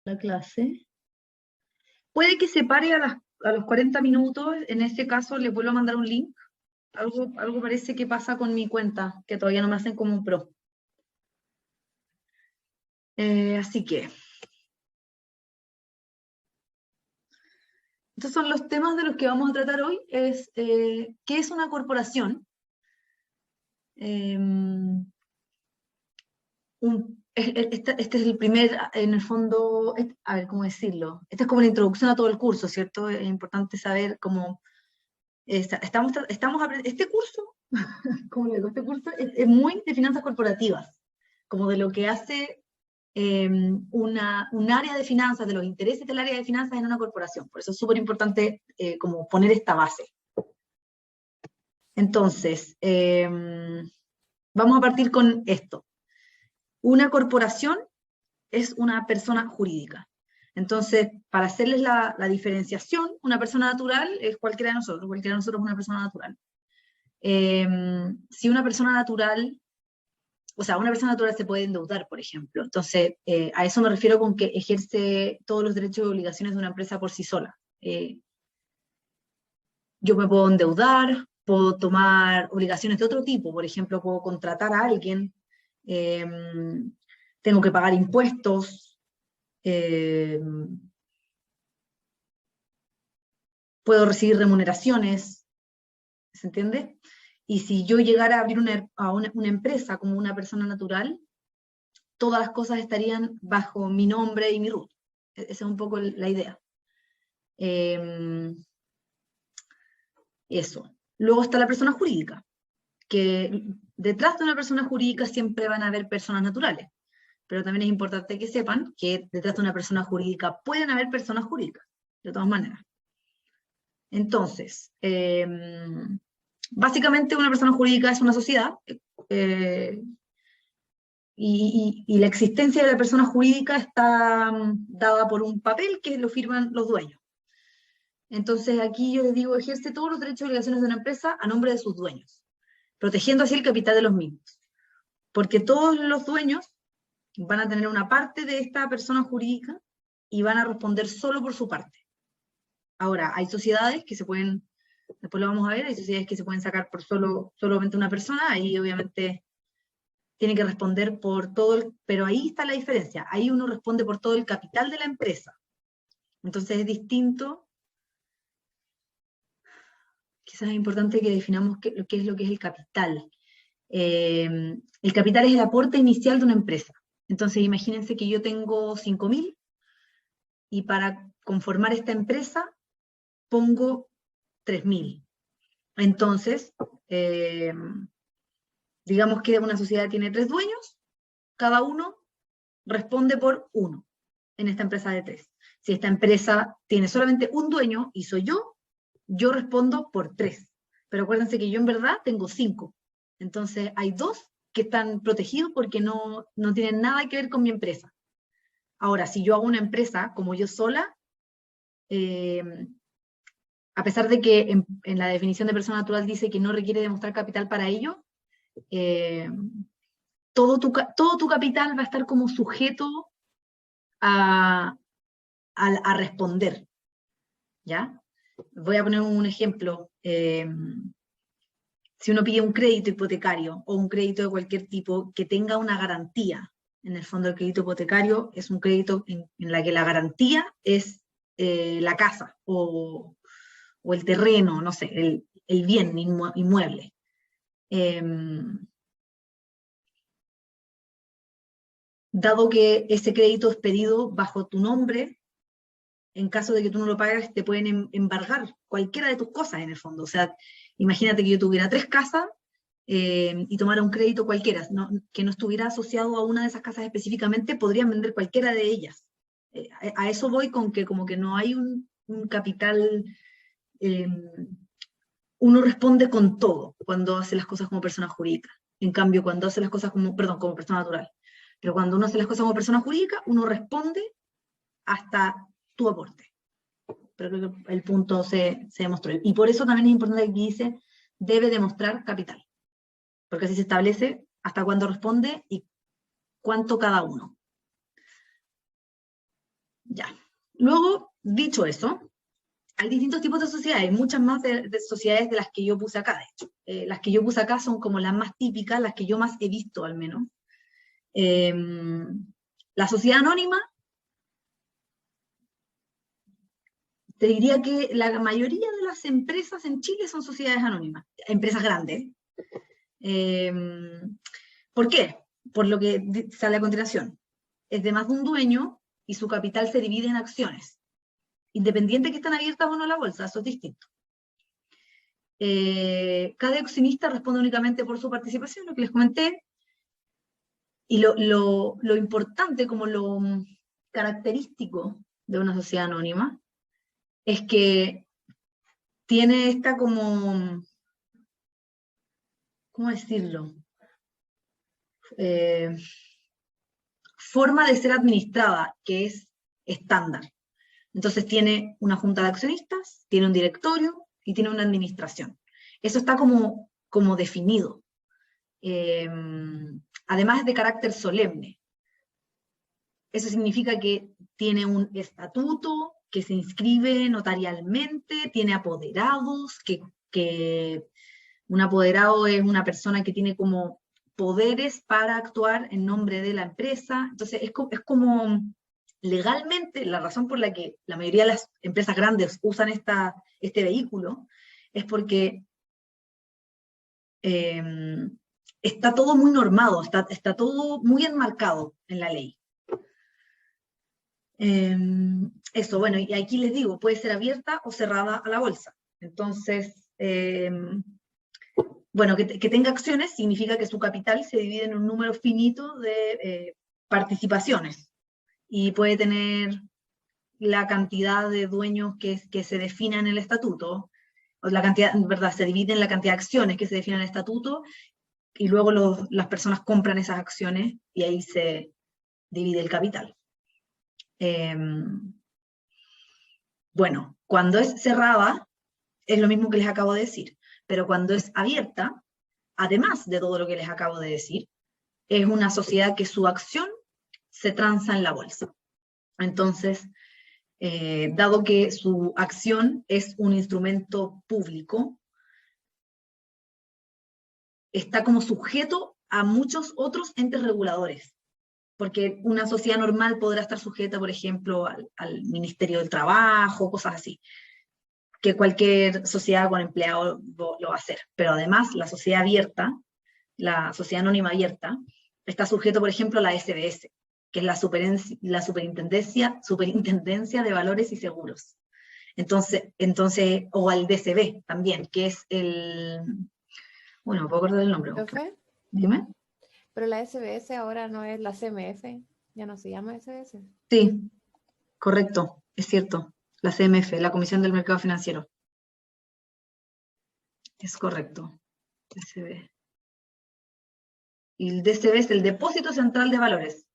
la clase. Puede que se pare a los 40 minutos, en ese caso le vuelvo a mandar un link. Algo parece que pasa con mi cuenta, que todavía no me hacen como un pro. Así que... Estos son los temas de los que vamos a tratar hoy. ¿Qué es una corporación? Este es el primer, en el fondo, a ver, ¿cómo decirlo? Esta es como la introducción a todo el curso, ¿cierto? Es importante saber cómo... Este curso, como le digo, este curso es muy de finanzas corporativas, como de lo que hace un área de finanzas, de los intereses del área de finanzas en una corporación. Por eso es súper importante como poner esta base. Entonces, vamos a partir con esto. Una corporación es una persona jurídica. Entonces, para hacerles la diferenciación, una persona natural es cualquiera de nosotros es una persona natural. Si una persona natural, o sea, una persona natural se puede endeudar, por ejemplo. Entonces, a eso me refiero con que ejerce todos los derechos y obligaciones de una empresa por sí sola. Yo me puedo endeudar, puedo tomar obligaciones de otro tipo, por ejemplo, puedo contratar a alguien, tengo que pagar impuestos, puedo recibir remuneraciones, ¿se entiende? Y si yo llegara a abrir una empresa como una persona natural, todas las cosas estarían bajo mi nombre y mi RUT. Esa es un poco la idea. Eso. Luego está la persona jurídica, que detrás de una persona jurídica siempre van a haber personas naturales, pero también es importante que sepan que detrás de una persona jurídica pueden haber personas jurídicas, de todas maneras. Entonces, básicamente una persona jurídica es una sociedad, y la existencia de la persona jurídica está dada por un papel que lo firman los dueños. Entonces aquí yo les digo, ejerce todos los derechos y obligaciones de una empresa a nombre de sus dueños, protegiendo así el capital de los mismos. Porque todos los dueños van a tener una parte de esta persona jurídica y van a responder solo por su parte. Ahora, hay sociedades que se pueden, después lo vamos a ver, hay sociedades que se pueden sacar por solamente una persona, ahí obviamente tiene que responder por todo, pero ahí está la diferencia, ahí uno responde por todo el capital de la empresa. Entonces es distinto. Quizás es importante que definamos qué es lo que es el capital. El capital es el aporte inicial de una empresa. Entonces imagínense que yo tengo 5.000 y para conformar esta empresa pongo 3.000. Entonces, digamos que una sociedad tiene 3 dueños, cada uno responde por 1 en esta empresa de 3. Si esta empresa tiene solamente un dueño y soy yo respondo por 3. Pero acuérdense que yo en verdad tengo 5. Entonces hay 2 que están protegidos porque no tienen nada que ver con mi empresa. Ahora, si yo hago una empresa como yo sola, a pesar de que en la definición de persona natural dice que no requiere demostrar capital para ello, todo tu capital va a estar como sujeto a responder, ¿ya? Voy a poner un ejemplo. Si uno pide un crédito hipotecario o un crédito de cualquier tipo que tenga una garantía, en el fondo el crédito hipotecario es un crédito en la que la garantía es la casa o el terreno, no sé, el bien inmueble. Dado que ese crédito es pedido bajo tu nombre, en caso de que tú no lo pagues, te pueden embargar cualquiera de tus cosas en el fondo. O sea, imagínate que yo tuviera 3 casas y tomara un crédito cualquiera, que no estuviera asociado a una de esas casas específicamente, podrían vender cualquiera de ellas. A eso voy con que como que no hay un capital, uno responde con todo cuando hace las cosas como persona jurídica. En cambio, cuando hace las cosas como persona natural. Pero cuando uno hace las cosas como persona jurídica, uno responde hasta tu aporte. Pero creo que el punto se demostró. Y por eso también es importante que dice, debe demostrar capital. Porque así se establece hasta cuándo responde y cuánto cada uno. Ya. Luego, dicho eso, hay distintos tipos de sociedades, muchas más de sociedades de las que yo puse acá, de hecho. Las que yo puse acá son como las más típicas, las que yo más he visto al menos. La sociedad anónima, te diría que la mayoría de las empresas en Chile son sociedades anónimas, empresas grandes. ¿Por qué? Por lo que sale a continuación. Es de más de un dueño y su capital se divide en acciones. Independiente que están abiertas o no a la bolsa, eso es distinto. Cada accionista responde únicamente por su participación, lo que les comenté, y lo importante, como lo característico de una sociedad anónima, es que tiene esta como, ¿cómo decirlo? Forma de ser administrada, que es estándar. Entonces tiene una junta de accionistas, tiene un directorio y tiene una administración. Eso está como definido. Además es de carácter solemne. Eso significa que tiene un estatuto que se inscribe notarialmente, tiene apoderados, que un apoderado es una persona que tiene como poderes para actuar en nombre de la empresa. Entonces es como legalmente, la razón por la que la mayoría de las empresas grandes usan este vehículo es porque está todo muy normado, está todo muy enmarcado en la ley. Eso, bueno, y aquí les digo, puede ser abierta o cerrada a la bolsa. Entonces, bueno, que tenga acciones significa que su capital se divide en un número finito de participaciones y puede tener la cantidad de dueños que se defina en el estatuto, o la cantidad, en verdad, se divide en la cantidad de acciones que se define en el estatuto, y luego las personas compran esas acciones y ahí se divide el capital. Bueno, cuando es cerrada, es lo mismo que les acabo de decir, pero cuando es abierta, además de todo lo que les acabo de decir, es una sociedad que su acción se transa en la bolsa. Entonces, dado que su acción es un instrumento público, está como sujeto a muchos otros entes reguladores, porque una sociedad normal podrá estar sujeta, por ejemplo, al Ministerio del Trabajo, cosas así, que cualquier sociedad con empleado lo va a hacer. Pero además, la sociedad abierta, la sociedad anónima abierta, está sujeto, por ejemplo, a la SBS, que es la Superintendencia de Valores y Seguros. Entonces, o al DCB también, que es bueno, me puedo acordar del nombre. ¿Profe? Dime. Pero la SBS ahora no es la CMF, ya no se llama SBS. Sí, correcto, es cierto. La CMF, la Comisión del Mercado Financiero. Es correcto. DCB. Y el DCB es el Depósito Central de Valores.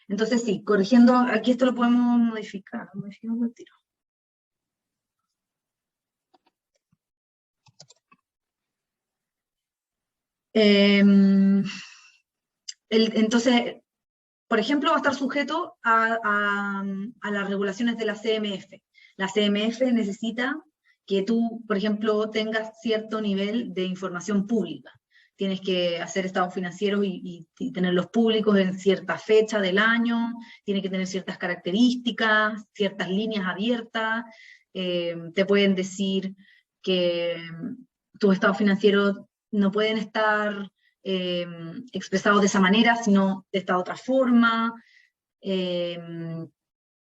Entonces sí, corrigiendo, aquí esto lo podemos modificar. Modificamos el tiro. Entonces, por ejemplo, va a estar sujeto a las regulaciones de la CMF. La CMF necesita que tú, por ejemplo, tengas cierto nivel de información pública. Tienes que hacer estados financieros y tenerlos públicos en cierta fecha del año, tiene que tener ciertas características, ciertas líneas abiertas, te pueden decir que tus estados financieros no pueden estar expresados de esa manera, sino de esta otra forma.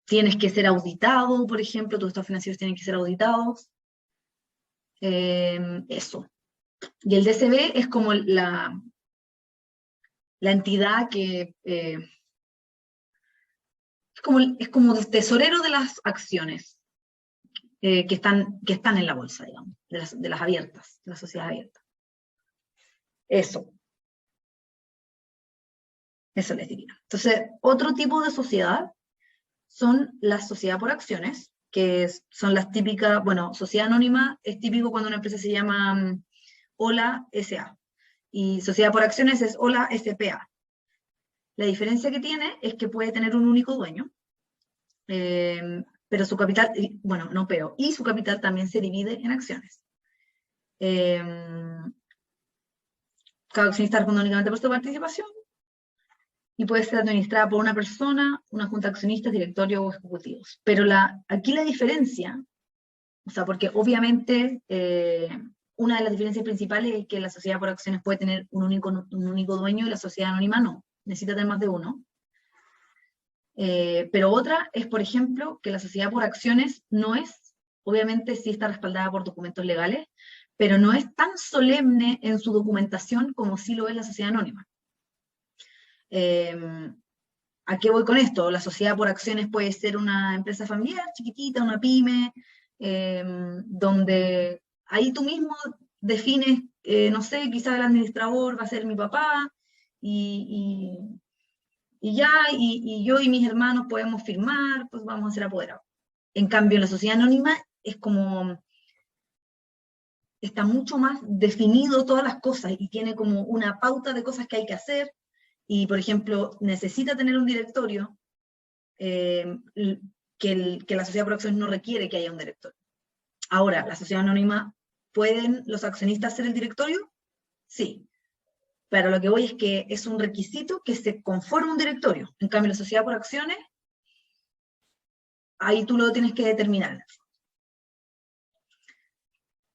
Tienes que ser auditado, por ejemplo, tus estados financieros tienen que ser auditados. Eso. Y el DCB es como la entidad que es como el tesorero de las acciones que están en la bolsa, digamos, de las abiertas, de las sociedades abiertas. Eso. Eso les diría. Entonces, otro tipo de sociedad son las sociedades por acciones, que son las típicas, bueno, sociedad anónima es típico cuando una empresa se llama Hola S.A. Y sociedad por acciones es Hola S.P.A. La diferencia que tiene es que puede tener un único dueño, pero su capital, bueno, no pero, y su capital también se divide en acciones. Cada accionista responde únicamente por su participación y puede ser administrada por una persona, una junta de accionistas, directorio o ejecutivos. Pero aquí la diferencia, o sea, porque obviamente una de las diferencias principales es que la sociedad por acciones puede tener un único dueño y la sociedad anónima no, necesita tener más de uno. Pero otra es, por ejemplo, que la sociedad por acciones no es, obviamente sí está respaldada por documentos legales, pero no es tan solemne en su documentación como sí lo es la sociedad anónima. ¿A qué voy con esto? La sociedad por acciones puede ser una empresa familiar, chiquitita, una pyme, donde ahí tú mismo defines, no sé, quizás el administrador va a ser mi papá, y, ya, y yo y mis hermanos podemos firmar, pues vamos a ser apoderados. En cambio, la sociedad anónima es como, está mucho más definido todas las cosas y tiene como una pauta de cosas que hay que hacer, y por ejemplo, necesita tener un directorio, que la sociedad por acciones no requiere que haya un directorio. Ahora, la sociedad anónima, ¿pueden los accionistas ser el directorio? Sí. Pero lo que voy es que es un requisito que se conforme un directorio. En cambio, la sociedad por acciones, ahí tú lo tienes que determinar.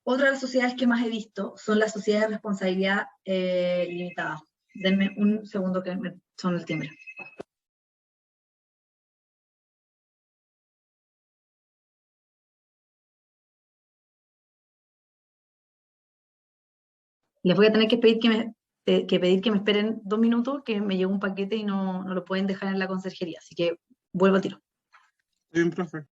Otra de las sociedades que más he visto son las sociedades de responsabilidad limitada. Denme un segundo que me son el timbre. Les voy a tener que pedir que me esperen 2 minutos, que me llegó un paquete y no lo pueden dejar en la conserjería. Así que vuelvo a tiro. Bien, profe.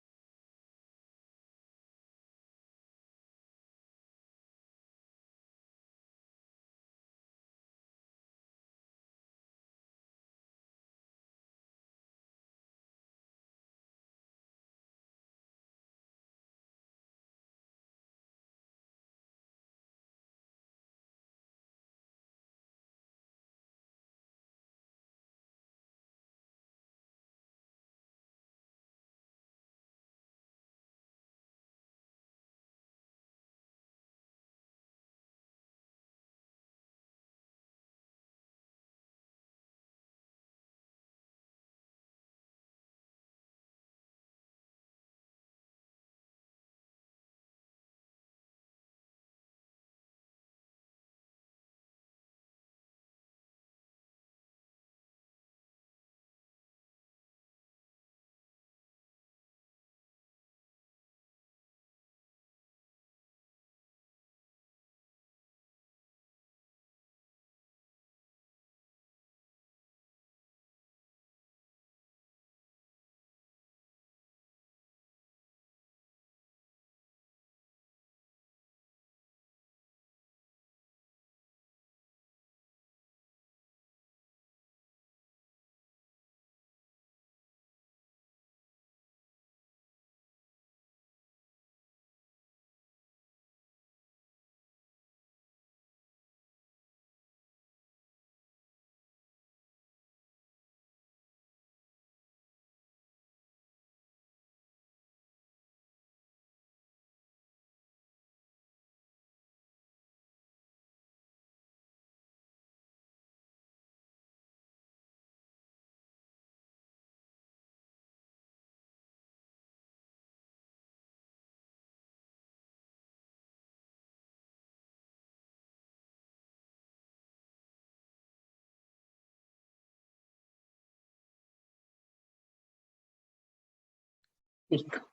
Listo.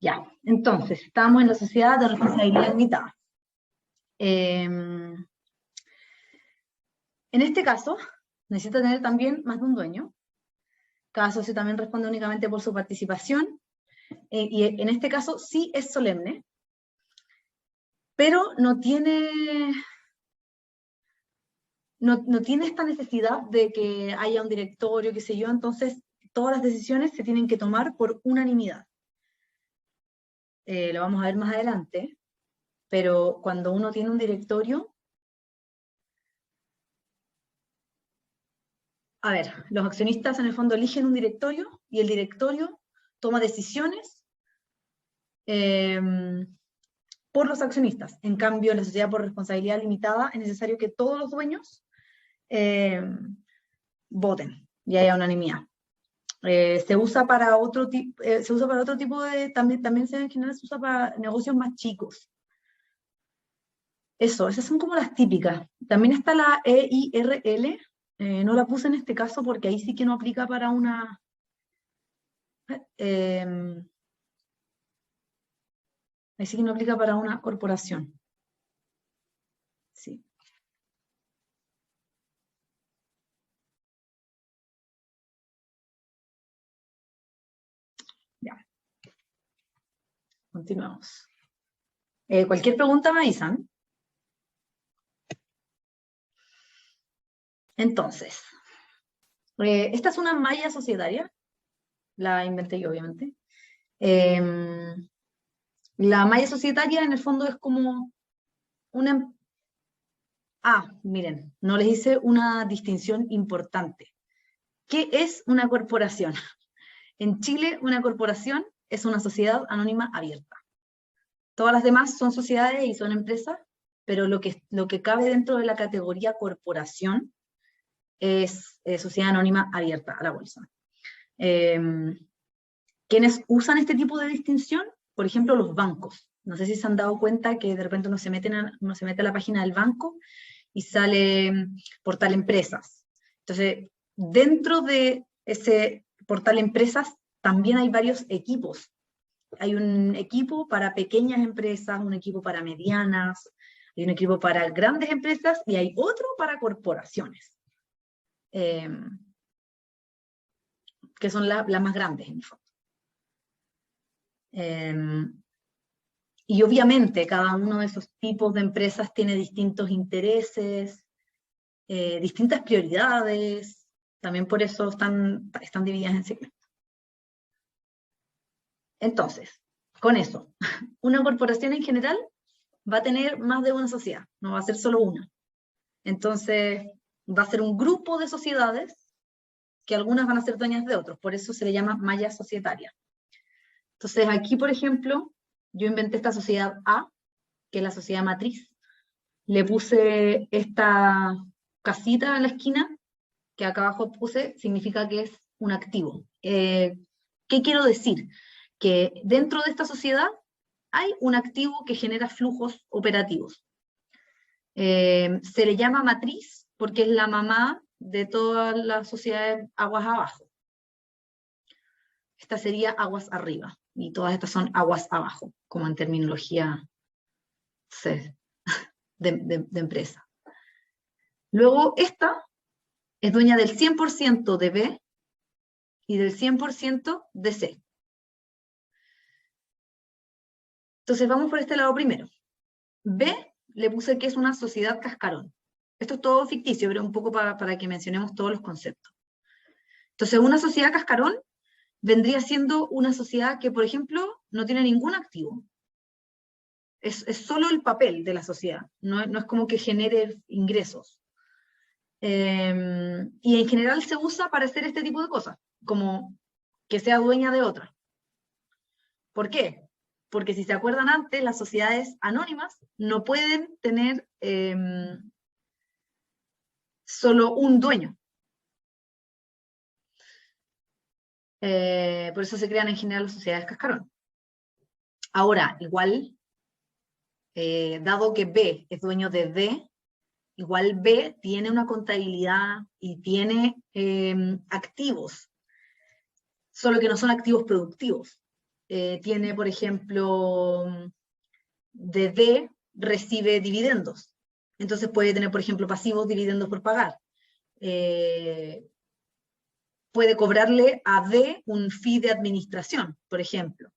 Ya, entonces, estamos en la sociedad de responsabilidad limitada. En este caso, necesita tener también más de un dueño. Cada socio también responde únicamente por su participación, y en este caso sí es solemne, pero no tiene esta necesidad de que haya un directorio, qué sé yo, entonces todas las decisiones se tienen que tomar por unanimidad. Lo vamos a ver más adelante, pero cuando uno tiene un directorio, A ver, los accionistas en el fondo eligen un directorio y el directorio toma decisiones por los accionistas. En cambio, en la sociedad por responsabilidad limitada es necesario que todos los dueños voten y haya unanimidad. Se usa para otro tipo de, también en general se usa para negocios más chicos. Esas son como las típicas. También está la EIRL, no la puse en este caso porque ahí sí que no aplica para una... ahí sí que no aplica para una corporación. Sí. Ya. Continuamos. Cualquier pregunta me avisan. Entonces, esta es una malla societaria, la inventé yo obviamente. La malla societaria en el fondo es como una... miren, no les hice una distinción importante. ¿Qué es una corporación? En Chile, una corporación es una sociedad anónima abierta. Todas las demás son sociedades y son empresas, pero lo que cabe dentro de la categoría corporación es sociedad anónima abierta a la bolsa. ¿Quiénes usan este tipo de distinción? Por ejemplo, los bancos. No sé si se han dado cuenta que de repente uno se mete a la página del banco y sale portal empresas. Entonces, dentro de ese portal empresas también hay varios equipos. Hay un equipo para pequeñas empresas, un equipo para medianas, hay un equipo para grandes empresas y hay otro para corporaciones, que son las más grandes en el fondo. Y obviamente cada uno de esos tipos de empresas tiene distintos intereses, distintas prioridades, también por eso están divididas en segmentos. Entonces, con eso, una corporación en general va a tener más de una sociedad, no va a ser solo una. Entonces, va a ser un grupo de sociedades que algunas van a ser dueñas de otros, por eso se le llama malla societaria. Entonces, aquí, por ejemplo, yo inventé esta sociedad A, que es la sociedad matriz. Le puse esta casita en la esquina, que acá abajo puse, significa que es un activo. ¿Qué quiero decir? Que dentro de esta sociedad hay un activo que genera flujos operativos. Se le llama matriz porque es la mamá de todas las sociedades aguas abajo. Esta sería aguas arriba, y todas estas son aguas abajo, como en terminología de empresa. Luego, esta es dueña del 100% de B y del 100% de C. Entonces vamos por este lado primero. B le puse que es una sociedad cascarón. Esto es todo ficticio, pero un poco para que mencionemos todos los conceptos. Entonces, una sociedad cascarón vendría siendo una sociedad que, por ejemplo, no tiene ningún activo. Es solo el papel de la sociedad, no es como que genere ingresos. Y en general se usa para hacer este tipo de cosas, como que sea dueña de otra. ¿Por qué? Porque si se acuerdan antes, las sociedades anónimas no pueden tener solo un dueño. Por eso se crean en general las sociedades cascarón. Ahora, igual, dado que B es dueño de D, igual B tiene una contabilidad y tiene activos, solo que no son activos productivos. Tiene, por ejemplo, de D recibe dividendos. Entonces puede tener, por ejemplo, pasivos dividendos por pagar. Puede cobrarle a D un fee de administración, por ejemplo.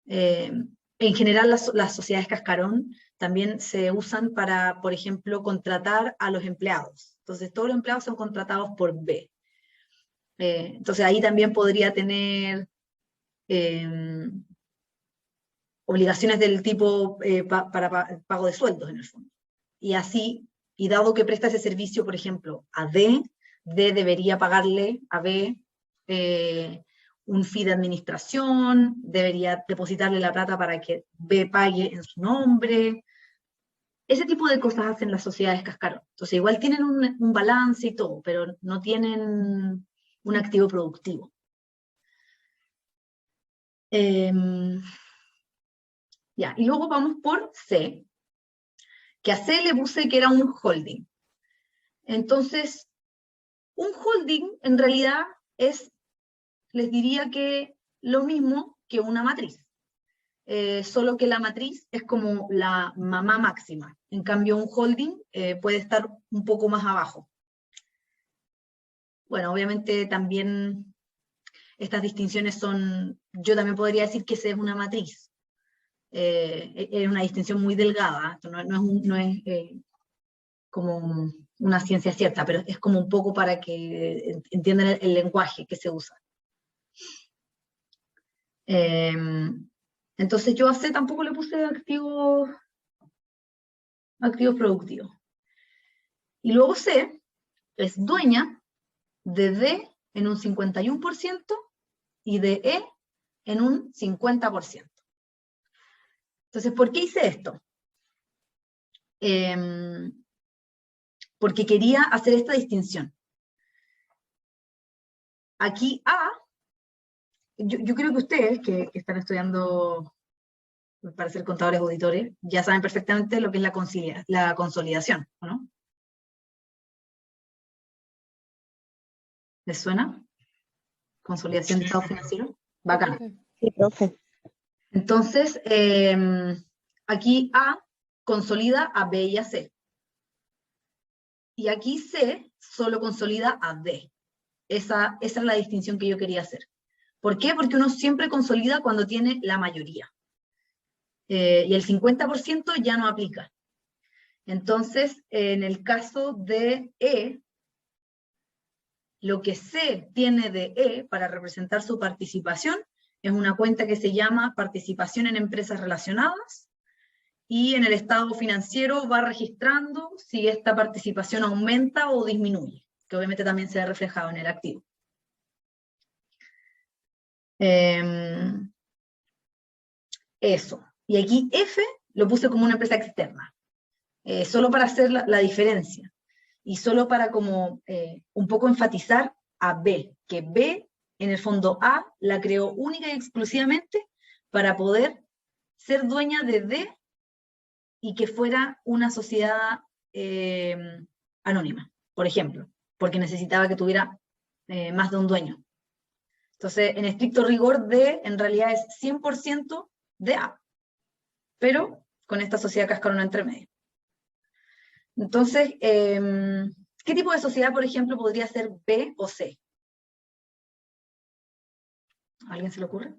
En general, las sociedades cascarón también se usan para, por ejemplo, contratar a los empleados. Entonces, todos los empleados son contratados por B. Entonces, ahí también podría tener obligaciones del tipo para pago de sueldos, en el fondo. Y así, y dado que presta ese servicio, por ejemplo, a D, D debería pagarle a B un fee de administración, debería depositarle la plata para que B pague en su nombre. Ese tipo de cosas hacen las sociedades cascarón. Entonces, igual tienen un balance y todo, pero no tienen un activo productivo. Ya, y luego vamos por C, que a C le puse que era un holding. Entonces, un holding en realidad es, les diría que lo mismo que una matriz. Solo que la matriz es como la mamá máxima. En cambio, un holding puede estar un poco más abajo. Bueno, obviamente también estas distinciones son, yo también podría decir que esa es una matriz. Es una distinción muy delgada, no es como una ciencia cierta, pero es como un poco para que entiendan el lenguaje que se usa. Entonces yo a C tampoco le puse activos productivos. Y luego C es dueña de D en un 51% y de E en un 50%. Entonces, ¿por qué hice esto? Porque quería hacer esta distinción. Aquí A, yo creo que ustedes que están estudiando para ser contadores auditores, ya saben perfectamente lo que es la consolidación, ¿no? ¿Les suena? Consolidación de estado financiero. Bacán. Sí, profe. Entonces, aquí A consolida a B y a C. Y aquí C solo consolida a D. Esa es la distinción que yo quería hacer. ¿Por qué? Porque uno siempre consolida cuando tiene la mayoría. Y el 50% ya no aplica. Entonces, en el caso de E, lo que C tiene de E para representar su participación es una cuenta que se llama participación en empresas relacionadas, y en el estado financiero va registrando si esta participación aumenta o disminuye, que obviamente también se ve reflejado en el activo. Eso. Y aquí F lo puse como una empresa externa, solo para hacer la diferencia, y solo para como un poco enfatizar a B, que B, en el fondo A, la creó única y exclusivamente para poder ser dueña de D y que fuera una sociedad anónima, por ejemplo, porque necesitaba que tuviera más de un dueño. Entonces, en estricto rigor, D en realidad es 100% de A, pero con esta sociedad cascarona entre medio. Entonces, ¿qué tipo de sociedad, por ejemplo, podría ser B o C? ¿A alguien se le ocurre?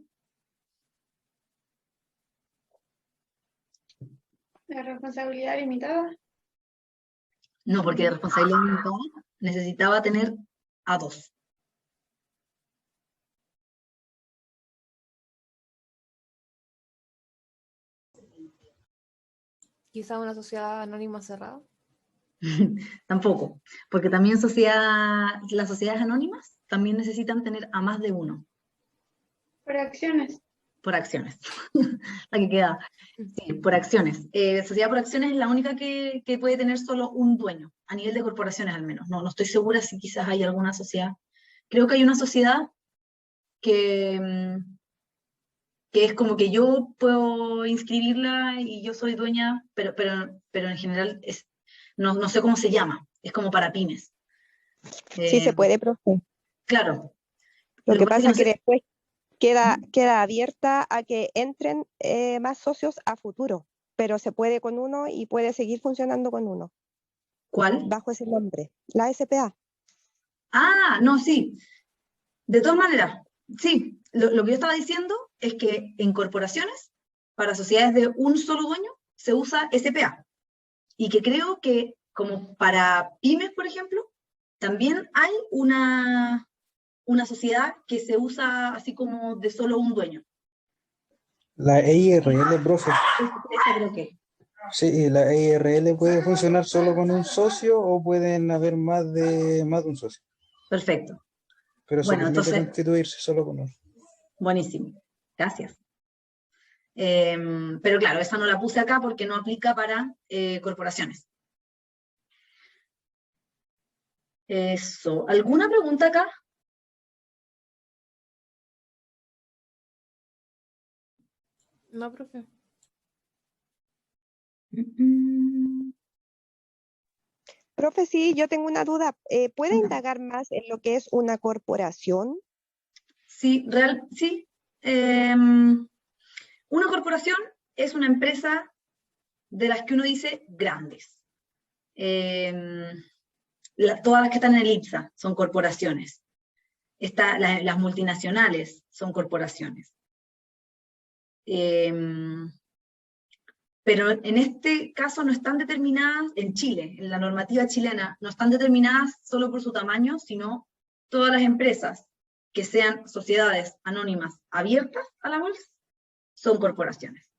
La responsabilidad limitada. No, porque de responsabilidad limitada necesitaba tener a dos. Quizá una sociedad anónima cerrada. Tampoco, porque también las sociedades anónimas también necesitan tener a más de uno. Por acciones. Por acciones. La que queda. Sí, por acciones. Sociedad por acciones es la única que puede tener solo un dueño, a nivel de corporaciones al menos. No estoy segura si quizás hay alguna sociedad. Creo que hay una sociedad que es como que yo puedo inscribirla y yo soy dueña, pero en general no sé cómo se llama, es como para pymes. Sí se puede, profe. Claro. Lo que pasa es que después ¿Mm? queda abierta a que entren más socios a futuro, pero se puede con uno y puede seguir funcionando con uno. ¿Cuál? Bajo ese nombre, la SPA. Ah, no, sí. De todas maneras, sí. Lo que yo estaba diciendo es que en corporaciones, para sociedades de un solo dueño, se usa SPA. Y que creo que, como para pymes, por ejemplo, también hay una sociedad que se usa así como de solo un dueño. La EIRL, profe. Esa creo que. Sí, la EIRL puede funcionar solo con un socio o pueden haber más de un socio. Perfecto. Pero se Bueno, permite entonces, constituirse solo con uno. buenísimo. Gracias. Pero claro, esa no la puse acá porque no aplica para corporaciones. Eso. ¿Alguna pregunta acá? No, profe. Profe, sí, yo tengo una duda. ¿Puede Ujú. indagar más en lo que es una corporación? Sí, sí. Una corporación es una empresa de las que uno dice grandes. Todas las que están en el IPSA son corporaciones. Las multinacionales son corporaciones. Pero en este caso no están determinadas, en Chile, en la normativa chilena, no están determinadas solo por su tamaño, sino todas las empresas que sean sociedades anónimas abiertas a la bolsa son corporaciones.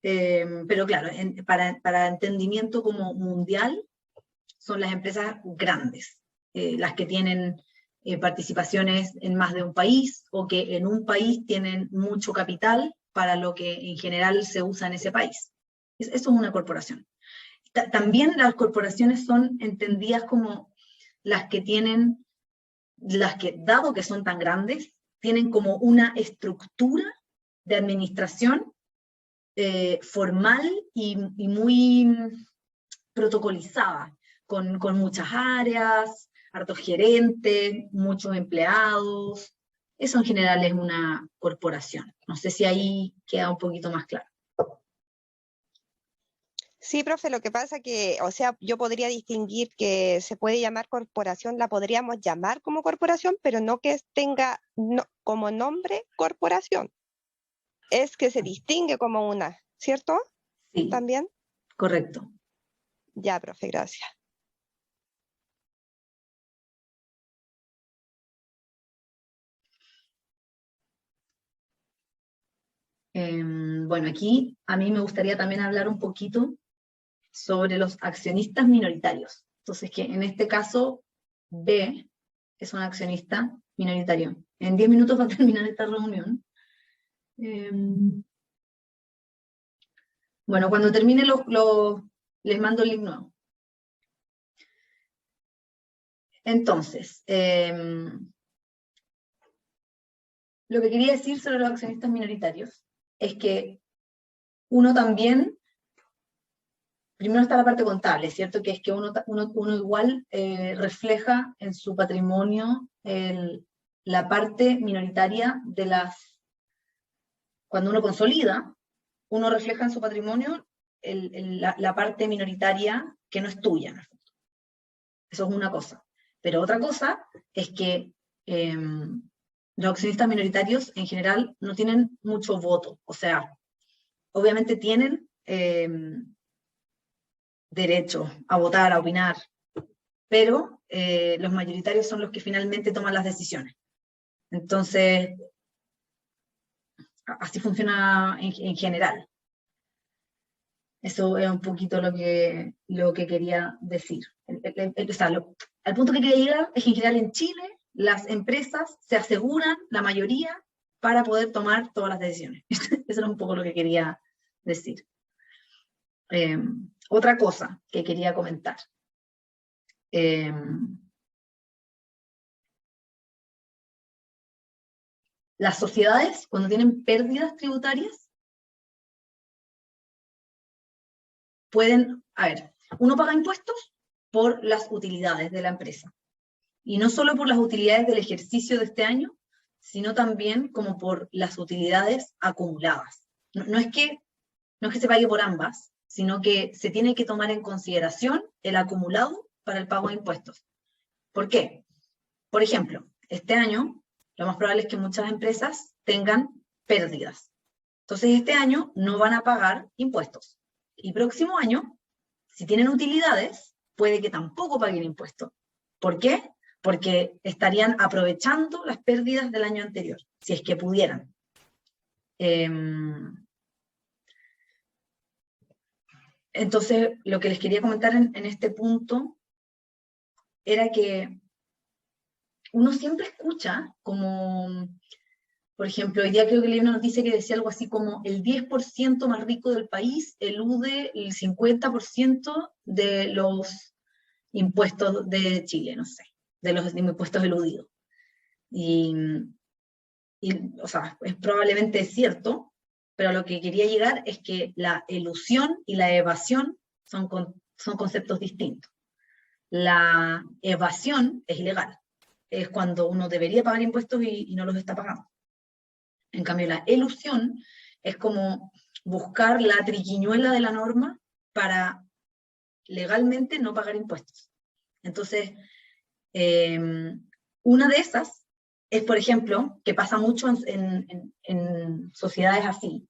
Pero claro, para entendimiento como mundial, son las empresas grandes, las que tienen participaciones en más de un país, o que en un país tienen mucho capital para lo que en general se usa en ese país. Eso es una corporación. También las corporaciones son entendidas como las que tienen, dado que son tan grandes, tienen como una estructura de administración formal y muy protocolizada, con muchas áreas, hartos gerentes, muchos empleados. Eso en general es una corporación. No sé si ahí queda un poquito más claro. Sí, profe, lo que pasa que, o sea, yo podría distinguir que se puede llamar corporación, la podríamos llamar como corporación, pero no que tenga como nombre corporación. Es que se distingue como una, ¿cierto? Sí, También. correcto. Ya, profe, gracias. Bueno, aquí a mí me gustaría también hablar un poquito sobre los accionistas minoritarios. Entonces, que en este caso, B es un accionista minoritario. En 10 minutos va a terminar esta reunión. Bueno, cuando termine les mando el link nuevo. Entonces, lo que quería decir sobre los accionistas minoritarios es que uno también, primero está la parte contable, ¿cierto? Que es que uno igual refleja en su patrimonio la parte minoritaria de cuando uno consolida, uno refleja en su patrimonio la parte minoritaria que no es tuya, ¿no? Eso es una cosa. Pero otra cosa es que los accionistas minoritarios en general no tienen mucho voto. O sea, obviamente tienen derecho a votar, a opinar, pero los mayoritarios son los que finalmente toman las decisiones. Entonces, así funciona en general. Eso es un poquito lo que quería decir. O sea, al punto que quería llegar es que en general en Chile las empresas se aseguran, la mayoría, para poder tomar todas las decisiones. Eso era un poco lo que quería decir. Otra cosa que quería comentar. Las sociedades, cuando tienen pérdidas tributarias, pueden, uno paga impuestos por las utilidades de la empresa. Y no solo por las utilidades del ejercicio de este año, sino también como por las utilidades acumuladas. No es que se pague por ambas, sino que se tiene que tomar en consideración el acumulado para el pago de impuestos. ¿Por qué? Por ejemplo, este año lo más probable es que muchas empresas tengan pérdidas. Entonces este año no van a pagar impuestos. Y próximo año, si tienen utilidades, puede que tampoco paguen impuestos. ¿Por qué? Porque estarían aprovechando las pérdidas del año anterior, si es que pudieran. Entonces, lo que les quería comentar en este punto era que uno siempre escucha como, por ejemplo, hoy día creo que leí una noticia que decía algo así como el 10% más rico del país elude el 50% de los impuestos de Chile, no sé, de los impuestos eludidos. Y, o sea, es probablemente cierto, pero a lo que quería llegar es que la elusión y la evasión son conceptos distintos. La evasión es ilegal, es cuando uno debería pagar impuestos y no los está pagando. En cambio, la elusión es como buscar la triquiñuela de la norma para legalmente no pagar impuestos. Entonces, una de esas es, por ejemplo, que pasa mucho en sociedades así.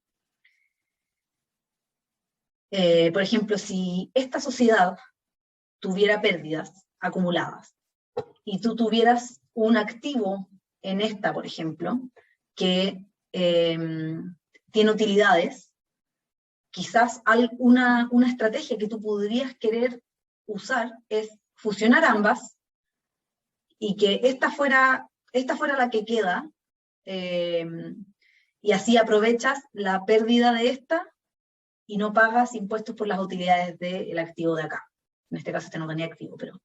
Por ejemplo, si esta sociedad tuviera pérdidas acumuladas y tú tuvieras un activo en esta, por ejemplo, que tiene utilidades, quizás una estrategia que tú podrías querer usar es fusionar ambas y que esta fuera la que queda, y así aprovechas la pérdida de esta y no pagas impuestos por las utilidades del activo de acá. En este caso este no tenía activo, pero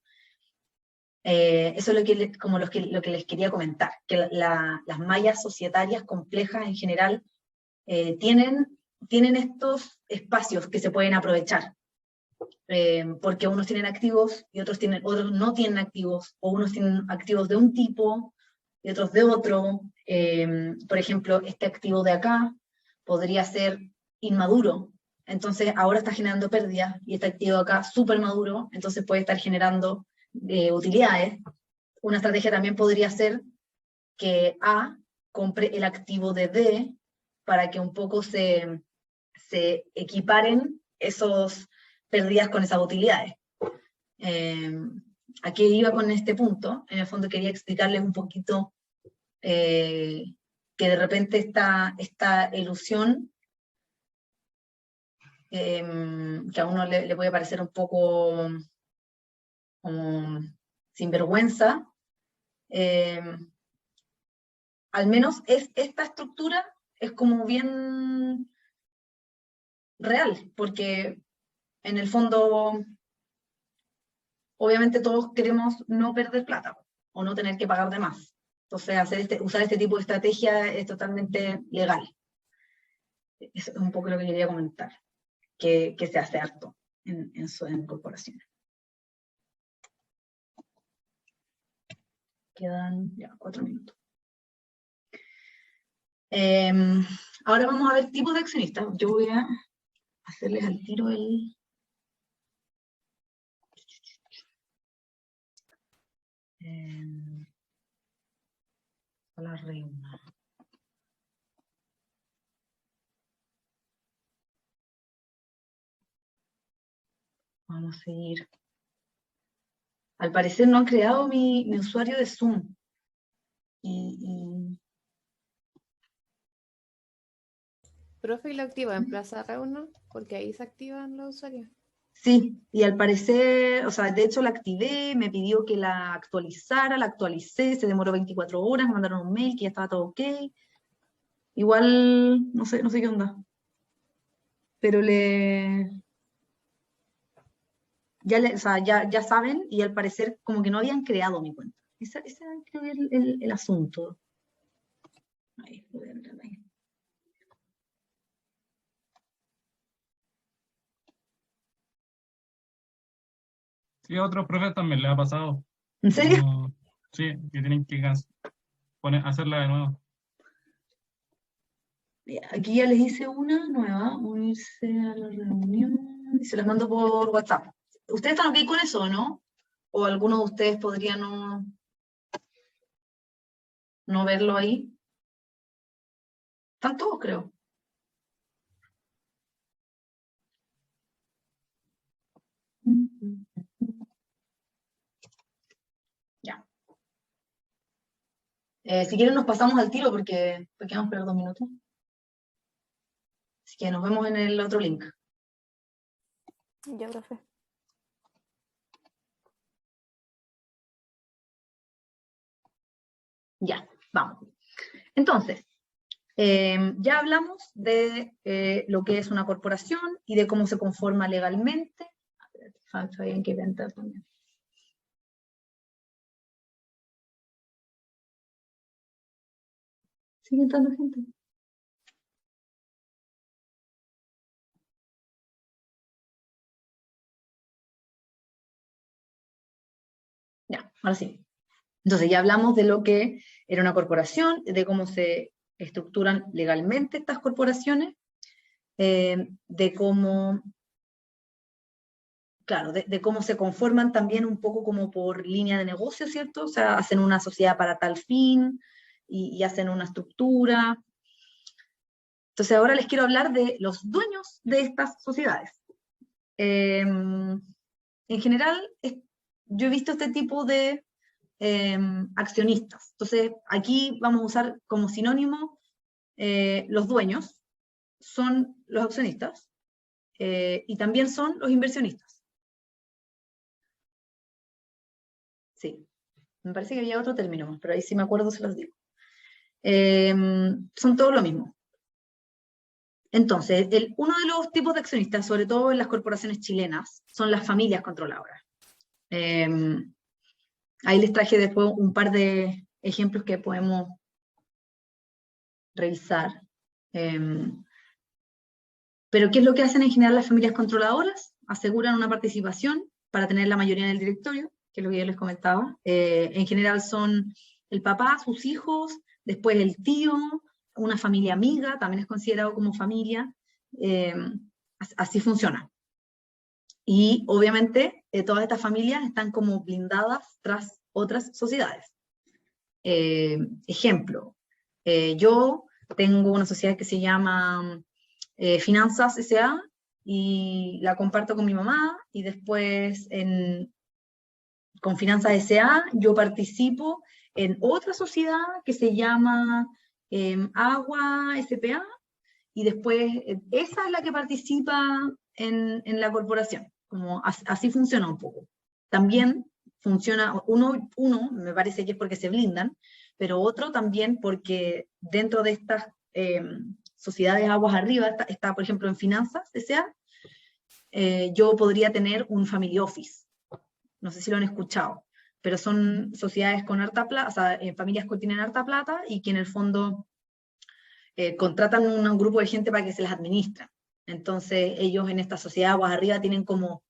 eso es lo que les quería comentar, que las mallas societarias complejas en general tienen estos espacios que se pueden aprovechar, porque unos tienen activos y otros no tienen activos, o unos tienen activos de un tipo y otros de otro. Por ejemplo, este activo de acá podría ser inmaduro, entonces ahora está generando pérdidas, y este activo de acá súper maduro, entonces puede estar generando utilidades. Una estrategia también podría ser que A compre el activo de D para que un poco se equiparen esos pérdidas con esas utilidades. ¿A qué iba con este punto? En el fondo quería explicarles un poquito que de repente esta ilusión, que a uno le puede parecer un poco como sinvergüenza, al menos esta estructura es como bien real, porque en el fondo obviamente todos queremos no perder plata o no tener que pagar de más. Entonces usar este tipo de estrategia es totalmente legal. Eso es un poco lo que quería comentar, que se hace harto en corporaciones. Quedan ya 4 minutos. Ahora vamos a ver tipos de accionistas. Yo voy a hacerles al tiro la reina. Vamos a seguir. Al parecer no han creado mi usuario de Zoom. Profe, ¿y lo activa en Plaza Reunión? Porque ahí se activan los usuarios. Sí, y al parecer, o sea, de hecho la activé, me pidió que la actualizara, la actualicé, se demoró 24 horas, me mandaron un mail que ya estaba todo ok. Igual, no sé qué onda. Pero o sea, ya saben, y al parecer como que no habían creado mi cuenta. Ese creo que es el asunto. Ahí, voy a entrar ahí. Sí, a otros profes también les ha pasado. ¿En serio? Sí, que tienen que hacerla de nuevo. Aquí ya les hice una nueva, unirse a la reunión, y se las mando por WhatsApp. ¿Ustedes están ok con eso, no? ¿O alguno de ustedes podría no verlo ahí? Están todos, creo. Ya. Si quieren nos pasamos al tiro porque vamos a esperar 2 minutos. Así que nos vemos en el otro link. Ya, profe. Ya, vamos. Entonces, ya hablamos de lo que es una corporación y de cómo se conforma legalmente. Hay que inventar también. ¿Sigue entrando gente? Ya, ahora sí. Entonces ya hablamos de lo que era una corporación, de cómo se estructuran legalmente estas corporaciones, de cómo, claro, de cómo se conforman también un poco como por línea de negocio, ¿cierto? O sea, hacen una sociedad para tal fin y hacen una estructura. Entonces ahora les quiero hablar de los dueños de estas sociedades. En general, yo he visto este tipo de accionistas. Entonces, aquí vamos a usar como sinónimo los dueños, son los accionistas, y también son los inversionistas. Sí, me parece que había otro término, pero ahí sí me acuerdo se los digo. Son todos lo mismo. Entonces, uno de los tipos de accionistas, sobre todo en las corporaciones chilenas, son las familias controladoras. Ahí les traje después un par de ejemplos que podemos revisar. Pero ¿qué es lo que hacen en general las familias controladoras? Aseguran una participación para tener la mayoría en el directorio, que es lo que yo les comentaba. En general son el papá, sus hijos, después el tío, una familia amiga, también es considerado como familia. Así funciona. Y obviamente todas estas familias están como blindadas tras otras sociedades. Ejemplo, yo tengo una sociedad que se llama Finanzas S.A. y la comparto con mi mamá, y después con Finanzas S.A. yo participo en otra sociedad que se llama Agua S.P.A. y después esa es la que participa en la corporación. Como así funciona un poco. También funciona, uno me parece que es porque se blindan, pero otro también porque dentro de estas sociedades aguas arriba, está por ejemplo en Finanzas S.A., yo podría tener un family office. No sé si lo han escuchado, pero son sociedades con harta plata, o sea, familias que tienen harta plata y que en el fondo contratan un grupo de gente para que se las administren. Entonces ellos en esta sociedad aguas arriba tienen como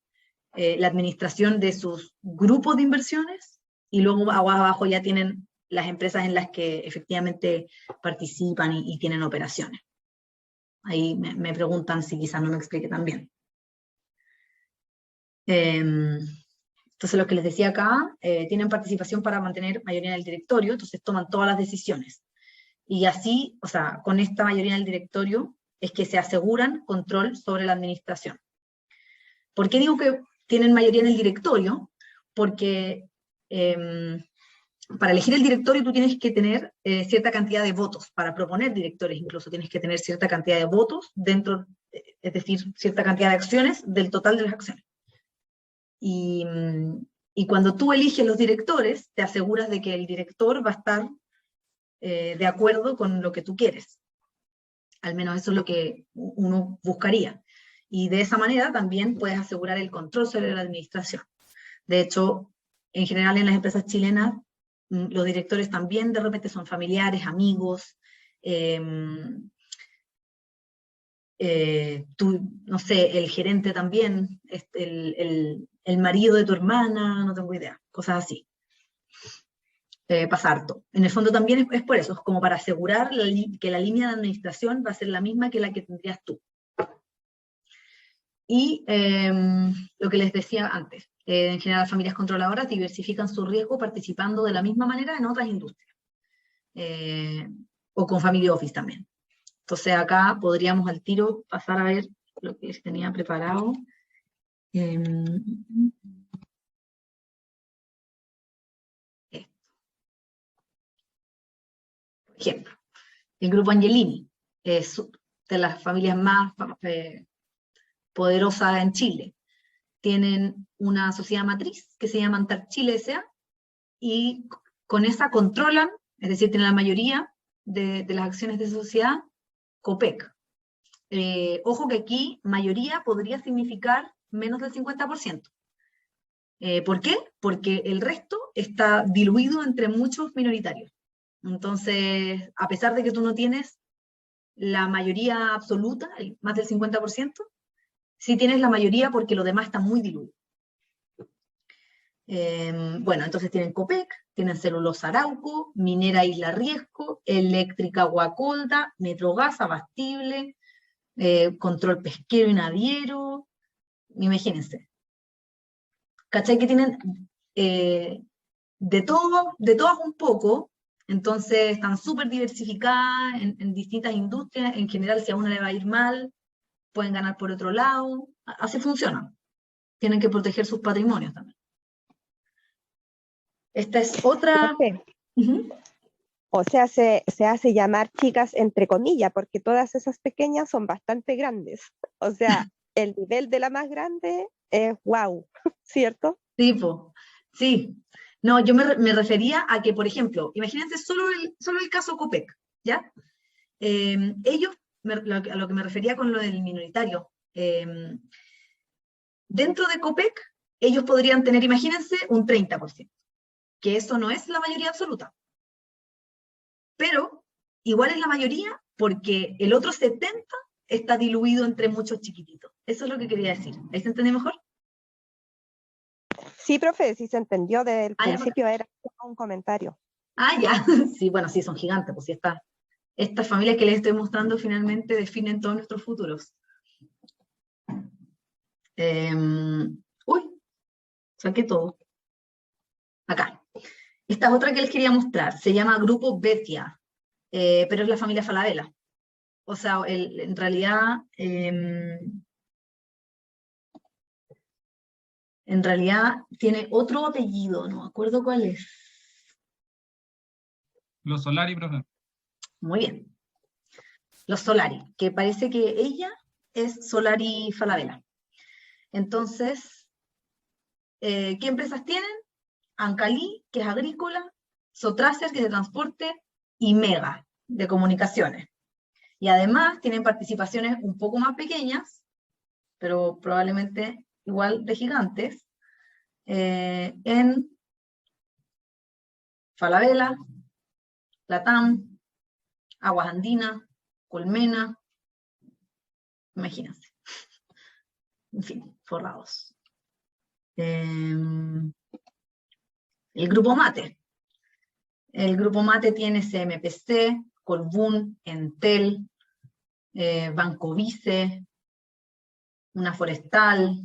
la administración de sus grupos de inversiones, y luego aguas abajo ya tienen las empresas en las que efectivamente participan y tienen operaciones. Ahí me preguntan si quizás no me explique tan bien. Entonces lo que les decía acá, tienen participación para mantener mayoría en el directorio, entonces toman todas las decisiones. Y así, o sea, con esta mayoría en el directorio, es que se aseguran control sobre la administración. ¿Por qué digo que tienen mayoría en el directorio? Porque para elegir el directorio tú tienes que tener cierta cantidad de votos, para proponer directores incluso tienes que tener cierta cantidad de votos dentro, es decir, cierta cantidad de acciones del total de las acciones. Y cuando tú eliges los directores, te aseguras de que el director va a estar de acuerdo con lo que tú quieres. Al menos eso es lo que uno buscaría. Y de esa manera también puedes asegurar el control sobre la administración. De hecho, en general en las empresas chilenas, los directores también de repente son familiares, amigos, tú, no sé, el gerente también, el marido de tu hermana, no tengo idea, cosas así. Pasa harto. En el fondo también es por eso, es como para asegurar que la línea de administración va a ser la misma que la que tendrías tú. Y lo que les decía antes, en general las familias controladoras diversifican su riesgo participando de la misma manera en otras industrias, o con family office también. Entonces acá podríamos al tiro pasar a ver lo que tenía preparado. Por ejemplo, el grupo Angelini es de las familias más poderosas en Chile. Tienen una sociedad matriz que se llama Antar Chile S.A. y con esa controlan es decir, tiene la mayoría de las acciones de esa sociedad, Copec. Ojo que aquí mayoría podría significar menos del 50%. ¿Por qué? Porque el resto está diluido entre muchos minoritarios. Entonces, a pesar de que tú no tienes la mayoría absoluta, más del 50%, sí tienes la mayoría porque lo demás está muy diluido. Bueno, entonces tienen Copec, tienen Celulosa Arauco, Minera Isla Riesgo, Eléctrica Guacolda, Metrogas Abastible, Control Pesquero y Naviero, imagínense. ¿Cachai? Que tienen de todas un poco, entonces están súper diversificadas en distintas industrias, en general si a una le va a ir mal, pueden ganar por otro lado, así funciona. Tienen que proteger sus patrimonios también. Esta es otra... Profe, Ujú. o sea, se hace llamar chicas entre comillas, porque todas esas pequeñas son bastante grandes. O sea, el nivel de la más grande es wow, ¿cierto? Sí, po. Sí. No, yo me refería a que, por ejemplo, imagínense solo el caso Copec, ¿ya? Ellos, a lo que me refería con lo del minoritario, dentro de Copec, ellos podrían tener, imagínense, un 30%, que eso no es la mayoría absoluta. Pero igual es la mayoría porque el otro 70% está diluido entre muchos chiquititos. Eso es lo que quería decir. ¿Ahí se entendió mejor? Sí, profe, sí se entendió desde el Ah, ya, principio, era un comentario. Ah, ya. Sí, bueno, sí, son gigantes, pues sí, estas familias que les estoy mostrando finalmente definen todos nuestros futuros. Uy, saqué todo. Acá. Esta es otra que les quería mostrar. Se llama Grupo Betia, pero es la familia Falabella. O sea, en realidad tiene otro apellido, no me acuerdo cuál es. Los Solari, profe. Muy bien. Los Solari, que parece que ella es Solari Falabella. Entonces, ¿qué empresas tienen? Ancalí, que es agrícola, Sotracer, que es de transporte, y Mega, de comunicaciones. Y además tienen participaciones un poco más pequeñas, pero probablemente igual de gigantes, en Falabella, Latam, Aguas Andinas, Colmena, imagínense. En fin, forrados. El Grupo Mate. El Grupo Mate tiene CMPC, Colbún, Entel, Banco Vice, una forestal,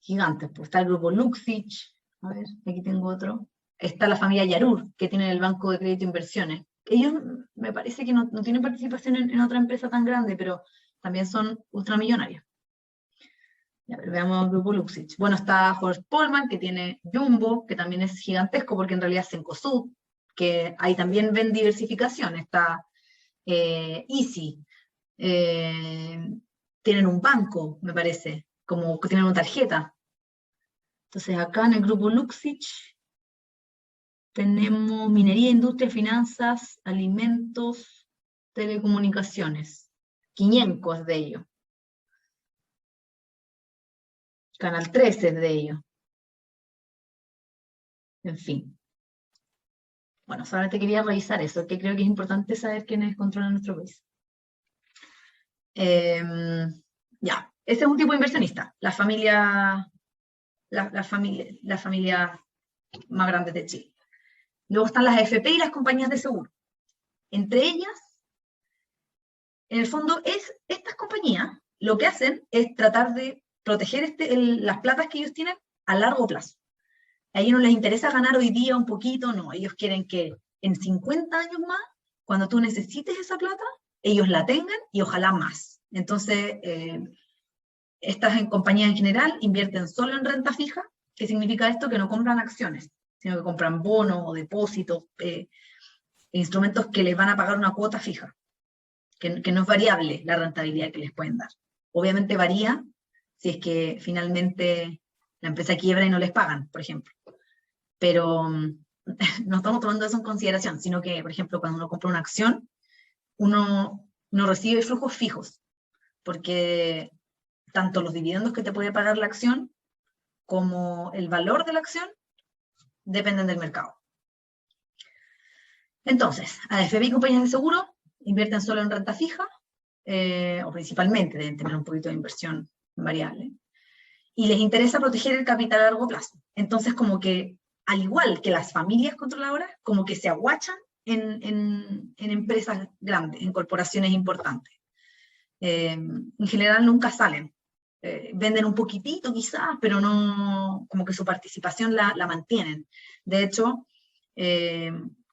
gigantes, pues está el Grupo Luxich, a ver, aquí tengo otro. Está la familia Yarur, que tiene el Banco de Crédito e Inversiones. Ellos me parece que no tienen participación en otra empresa tan grande, pero también son ultramillonarios. A ver, veamos el Grupo Luxich. Bueno, está Horst Polman, que tiene Jumbo, que también es gigantesco porque en realidad es Cencosud, que ahí también ven diversificación. Está Easy, tienen un banco, me parece, como que tienen una tarjeta. Entonces acá en el Grupo Luxich tenemos minería, industria, finanzas, alimentos, telecomunicaciones. 500 de ellos. Canal 13 de ellos. En fin. Bueno, solamente quería revisar eso, que creo que es importante saber quiénes controlan nuestro país. Ya, ese es un tipo de inversionista, la familia más grande de Chile. Luego están las AFP y las compañías de seguro. Entre ellas, en el fondo, estas compañías lo que hacen es tratar de proteger las platas que ellos tienen a largo plazo. A ellos no les interesa ganar hoy día un poquito, no, ellos quieren que en 50 años más, cuando tú necesites esa plata, ellos la tengan y ojalá más. Entonces, estas compañías en general invierten solo en renta fija. ¿Qué significa esto? Que no compran acciones, sino que compran bonos o depósitos, instrumentos que les van a pagar una cuota fija, que no es variable la rentabilidad que les pueden dar. Obviamente varía si es que finalmente la empresa quiebra y no les pagan, por ejemplo. Pero no estamos tomando eso en consideración, sino que, por ejemplo, cuando uno compra una acción, uno no recibe flujos fijos, porque tanto los dividendos que te puede pagar la acción, como el valor de la acción, dependen del mercado. Entonces, AFP y compañías de seguro invierten solo en renta fija, o principalmente deben tener un poquito de inversión variable, y les interesa proteger el capital a largo plazo. Entonces, como que, al igual que las familias controladoras, como que se aguachan en empresas grandes, en corporaciones importantes. En general nunca salen. Venden un poquitito quizás, pero no, como que su participación la mantienen. De hecho,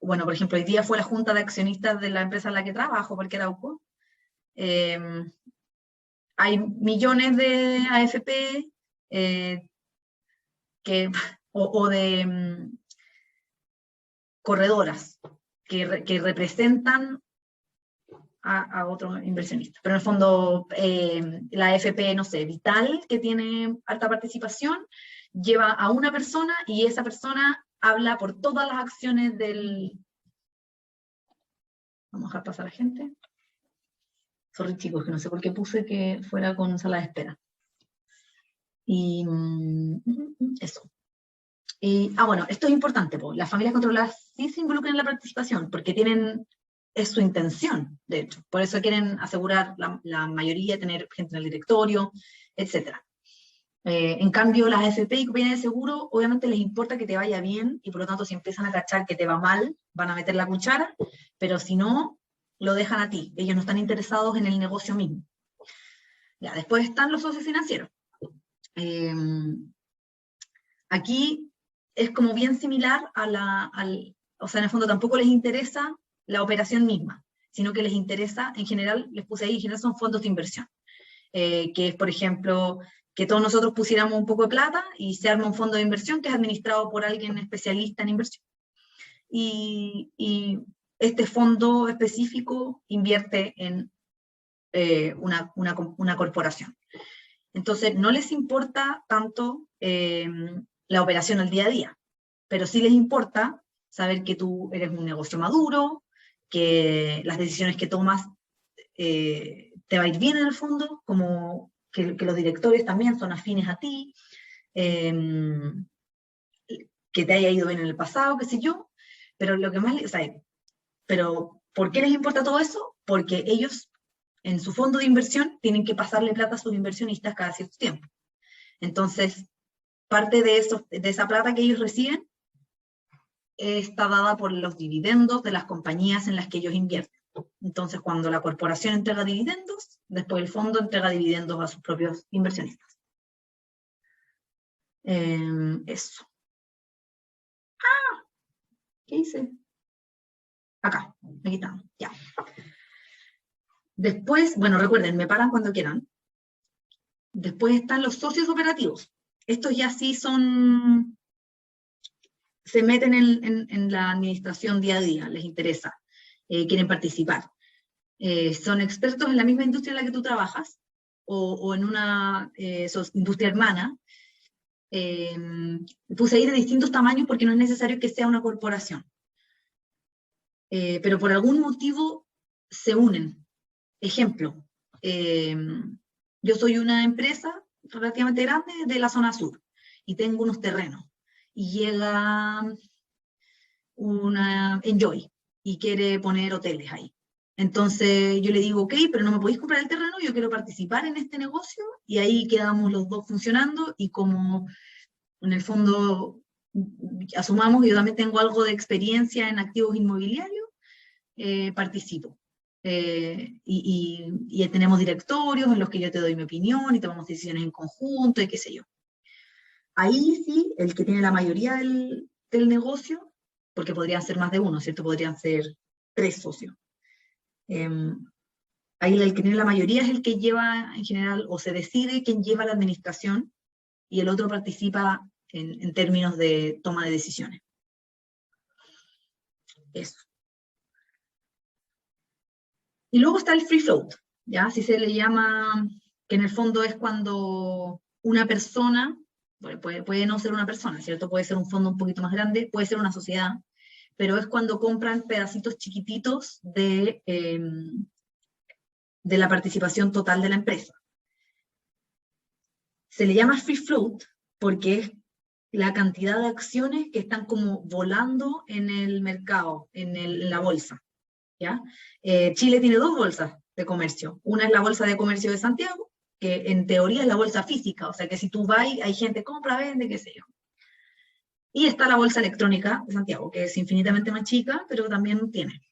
bueno, por ejemplo, hoy día fue la junta de accionistas de la empresa en la que trabajo, Parque Arauco. Hay millones de AFP o de corredoras que representan a otros inversionistas. Pero en el fondo, la AFP, no sé, Vital, que tiene alta participación, lleva a una persona y esa persona habla por todas las acciones del... Vamos a dejar pasar a la gente. Sorry, chicos, que no sé por qué puse que fuera con sala de espera. Y eso. Bueno, esto es importante, las familias controladas sí se involucran en la participación, porque es su intención, de hecho. Por eso quieren asegurar la mayoría, tener gente en el directorio, etc. En cambio, las AFP y compañías de seguro, obviamente les importa que te vaya bien, y por lo tanto, si empiezan a cachar que te va mal, van a meter la cuchara, pero si no, lo dejan a ti. Ellos no están interesados en el negocio mismo. Ya, después están los socios financieros. Aquí es como bien similar o sea, en el fondo tampoco les interesa la operación misma, sino que les interesa, en general, les puse ahí, en general son fondos de inversión, que es, por ejemplo, que todos nosotros pusiéramos un poco de plata y se arma un fondo de inversión que es administrado por alguien especialista en inversión. Y este fondo específico invierte en una corporación. Entonces, no les importa tanto la operación al día a día, pero sí les importa saber que tú eres un negocio maduro, que las decisiones que tomas te va a ir bien en el fondo, como que los directores también son afines a ti, que te haya ido bien en el pasado, qué sé yo, pero lo que más, o sea, pero ¿por qué les importa todo eso? Porque ellos, en su fondo de inversión, tienen que pasarle plata a sus inversionistas cada cierto tiempo. Entonces, parte de esa plata que ellos reciben está dada por los dividendos de las compañías en las que ellos invierten. Entonces, cuando la corporación entrega dividendos, después el fondo entrega dividendos a sus propios inversionistas. Eso. ¿Qué hice? Acá, aquí estamos, ya. Después, bueno, recuerden, me paran cuando quieran. Después están los socios operativos. Estos ya sí se meten en la administración día a día, les interesa, quieren participar. Son expertos en la misma industria en la que tú trabajas, o en una industria hermana. Puse ahí de distintos tamaños porque no es necesario que sea una corporación. Pero por algún motivo se unen. Ejemplo, yo soy una empresa relativamente grande de la zona sur y tengo unos terrenos y llega una Enjoy y quiere poner hoteles ahí. Entonces yo le digo, ok, pero no me podéis comprar el terreno, yo quiero participar en este negocio, y ahí quedamos los dos funcionando, y como en el fondo asumamos que yo también tengo algo de experiencia en activos inmobiliarios, participo. Y tenemos directorios en los que yo te doy mi opinión y tomamos decisiones en conjunto y qué sé yo. Ahí sí, el que tiene la mayoría del negocio, porque podrían ser más de uno, ¿cierto? Podrían ser 3 socios. Ahí el que tiene la mayoría es el que lleva en general, o se decide quién lleva la administración, y el otro participa en términos de toma de decisiones. Eso. Y luego está el free float, ¿ya? Así se le llama, que en el fondo es cuando una persona Bueno, puede no ser una persona, ¿cierto? Puede ser un fondo un poquito más grande, puede ser una sociedad, pero es cuando compran pedacitos chiquititos de la participación total de la empresa. Se le llama free float porque es la cantidad de acciones que están como volando en el mercado, en la bolsa, ¿ya? Chile tiene 2 bolsas de comercio. Una es la Bolsa de Comercio de Santiago, que en teoría es la bolsa física, o sea que si tú vas, hay gente compra, vende, qué sé yo. Y está la Bolsa Electrónica de Santiago, que es infinitamente más chica, pero también tiene.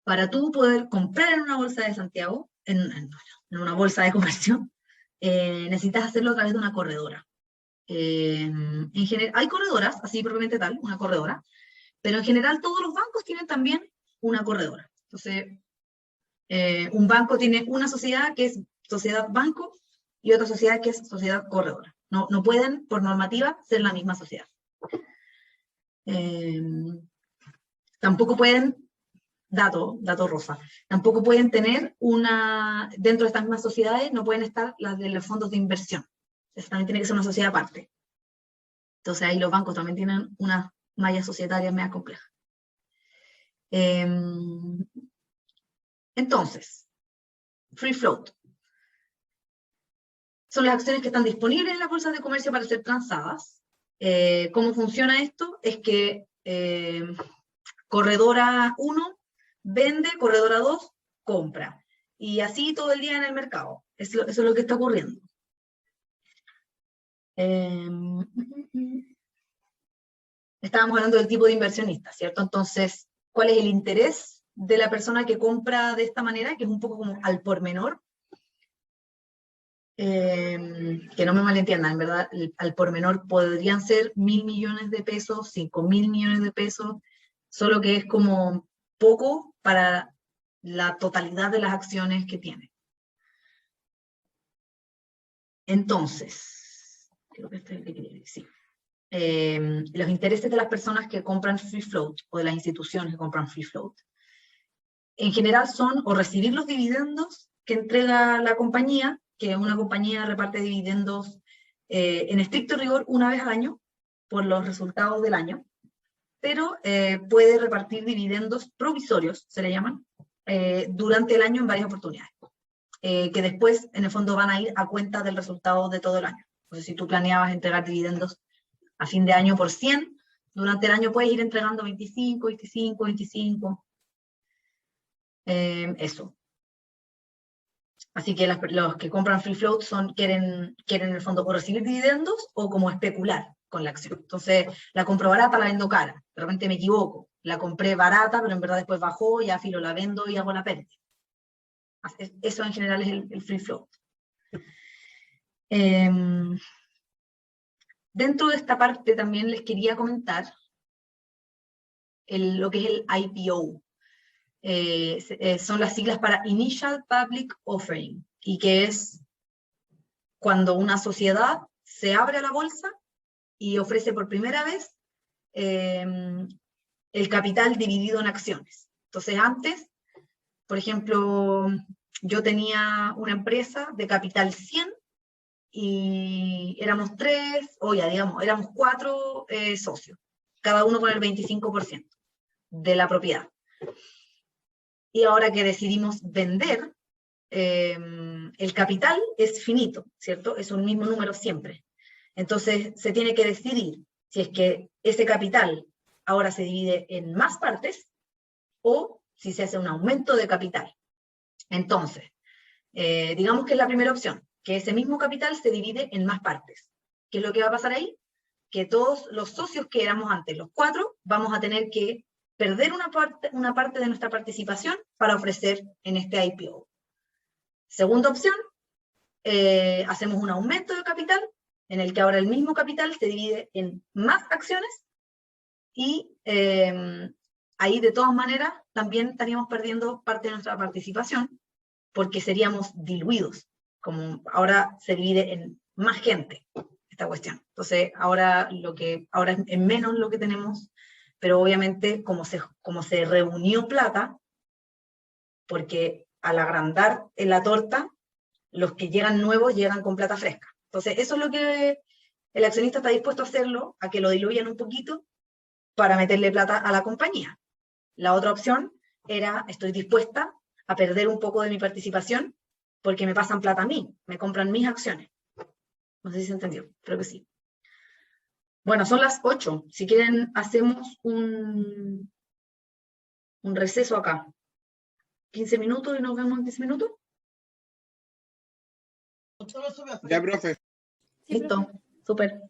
Para tú poder comprar en una bolsa de Santiago, en una bolsa de comercio, necesitas hacerlo a través de una corredora. En general, hay corredoras, así propiamente tal, una corredora, pero en general todos los bancos tienen también una corredora. Entonces, un banco tiene una sociedad que es sociedad banco y otra sociedad que es sociedad corredora. No pueden, por normativa, ser la misma sociedad. Tampoco pueden, dato rosa, tampoco pueden tener dentro de estas mismas sociedades, no pueden estar las de los fondos de inversión. Eso también tiene que ser una sociedad aparte. Entonces ahí los bancos también tienen unas mallas societarias medio complejas. Entonces, free float. Son las acciones que están disponibles en las bolsas de comercio para ser transadas. ¿Cómo funciona esto? Es que corredora 1 vende, corredora 2 compra. Y así todo el día en el mercado. Eso es lo que está ocurriendo. Estábamos hablando del tipo de inversionista, ¿cierto? Entonces, ¿cuál es el interés de la persona que compra de esta manera? Que es un poco como al por menor. Que no me malentiendan, en verdad, al por menor podrían ser 1.000 millones de pesos, 5.000 millones de pesos, solo que es como poco para la totalidad de las acciones que tiene. Entonces, creo que este es el que quería decir. Los intereses de las personas que compran free float, o de las instituciones que compran free float, en general son o recibir los dividendos que entrega la compañía, que una compañía reparte dividendos en estricto rigor una vez al año, por los resultados del año, pero puede repartir dividendos provisorios, se le llaman, durante el año en varias oportunidades, que después en el fondo van a ir a cuenta del resultado de todo el año. Entonces si tú planeabas entregar dividendos a fin de año por 100, durante el año puedes ir entregando 25, 25, 25, eso. Así que los que compran free float quieren en el fondo o recibir dividendos o como especular con la acción. Entonces, la compro barata, la vendo cara. De repente me equivoco. La compré barata, pero en verdad después bajó, ya filo la vendo y hago la pérdida. Eso en general es el free float. Dentro de esta parte también les quería comentar lo que es el IPO. Son las siglas para Initial Public Offering, y que es cuando una sociedad se abre a la bolsa y ofrece por primera vez el capital dividido en acciones. Entonces antes, por ejemplo, yo tenía una empresa de capital 100 y éramos 3, o ya digamos, éramos 4 socios, cada uno con el 25% de la propiedad. Y ahora que decidimos vender, el capital es finito, ¿cierto? Es un mismo número siempre. Entonces se tiene que decidir si es que ese capital ahora se divide en más partes o si se hace un aumento de capital. Entonces, digamos que es la primera opción, que ese mismo capital se divide en más partes. ¿Qué es lo que va a pasar ahí? Que todos los socios que éramos antes, los 4, vamos a tener que perder una parte de nuestra participación para ofrecer en este IPO. Segunda opción, hacemos un aumento de capital, en el que ahora el mismo capital se divide en más acciones, y ahí de todas maneras también estaríamos perdiendo parte de nuestra participación, porque seríamos diluidos, como ahora se divide en más gente esta cuestión. Entonces ahora es menos lo que tenemos, pero obviamente como se reunió plata, porque al agrandar en la torta, los que llegan nuevos llegan con plata fresca. Entonces, eso es lo que el accionista está dispuesto a hacerlo, a que lo diluyan un poquito para meterle plata a la compañía. La otra opción era, estoy dispuesta a perder un poco de mi participación porque me pasan plata a mí, me compran mis acciones. No sé si se entendió, creo que sí. Bueno, son las 8. Si quieren, hacemos un receso acá. 15 minutos y nos vemos en 15 minutos. Ya, profe. Sí, Listo, profe. súper.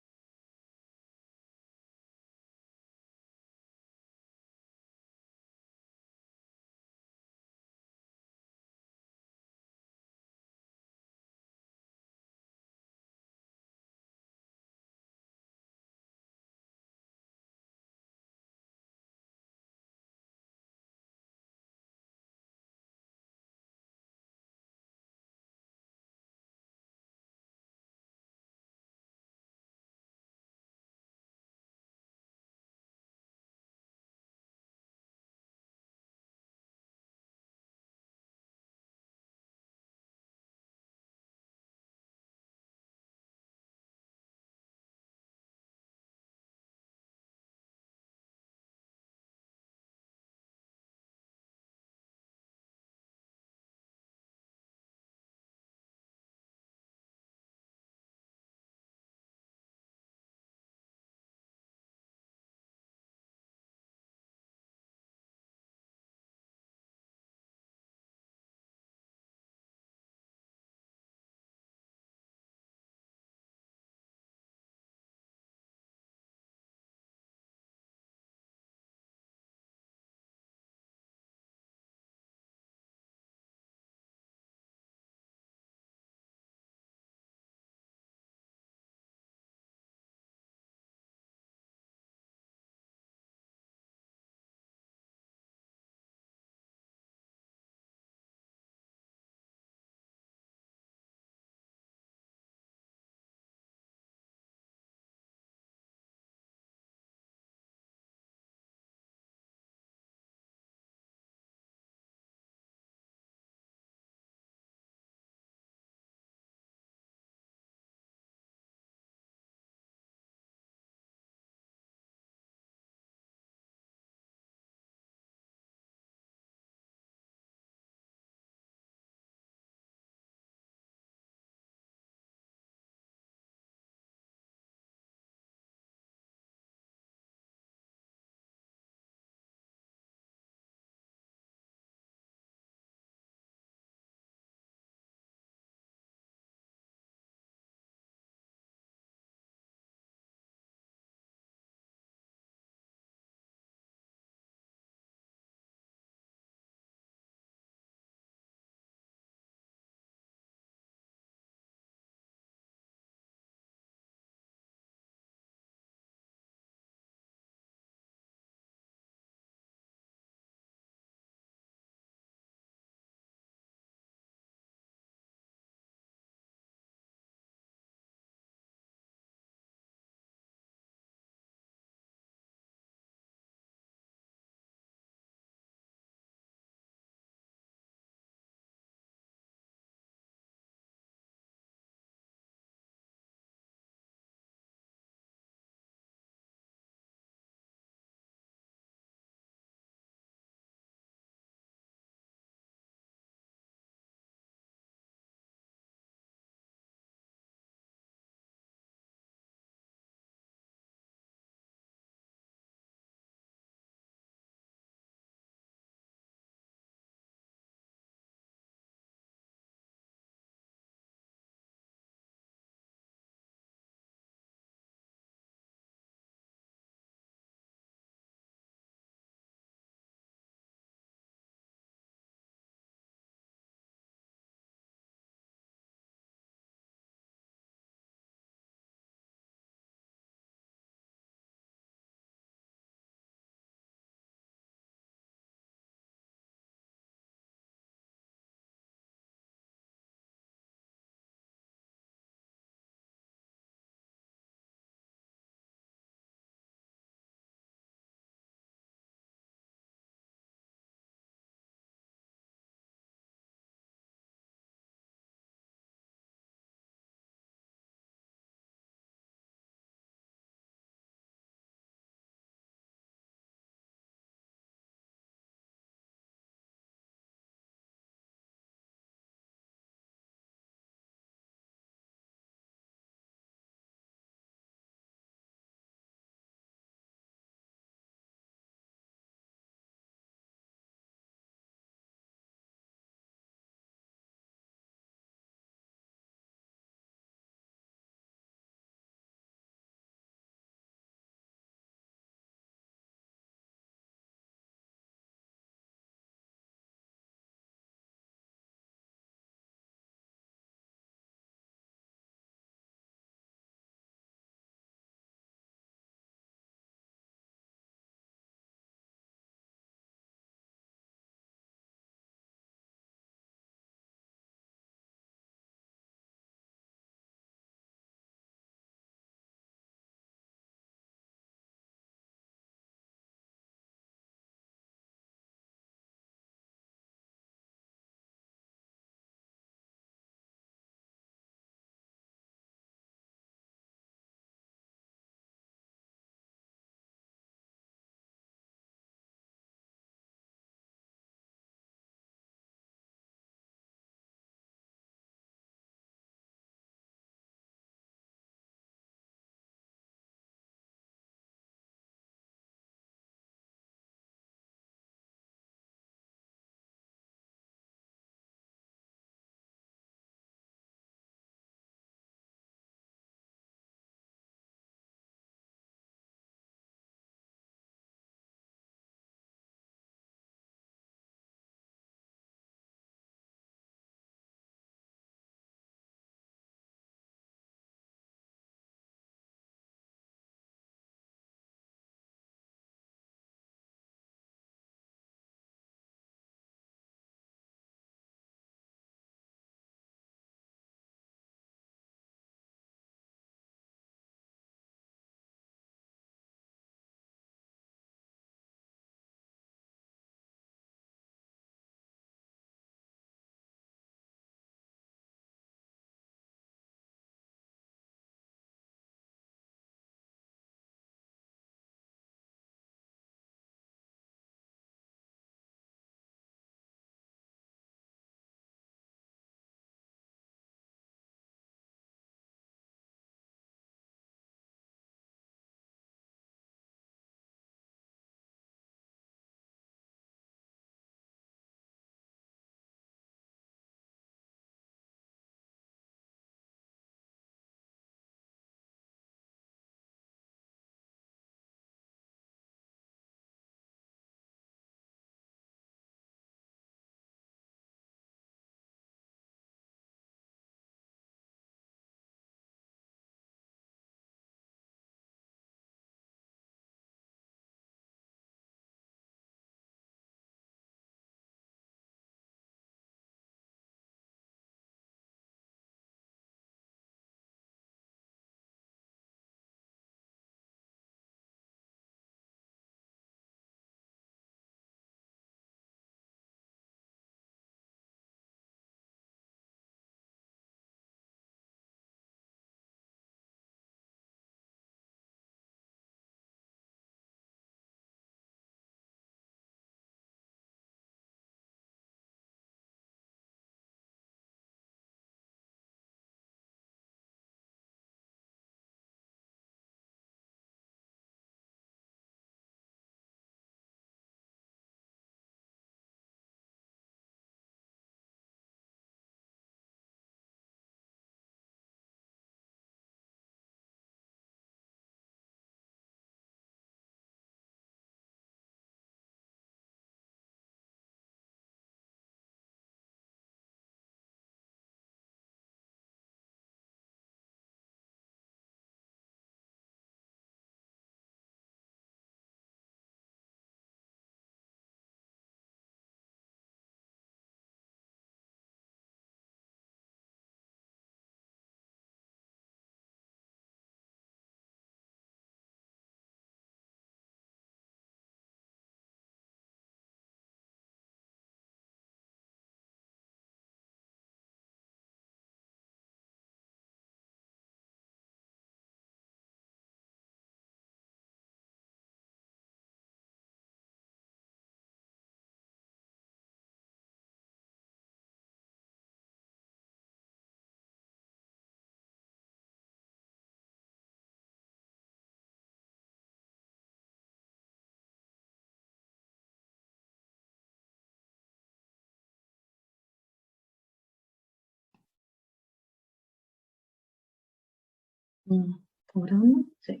¿Cobrando? Sí.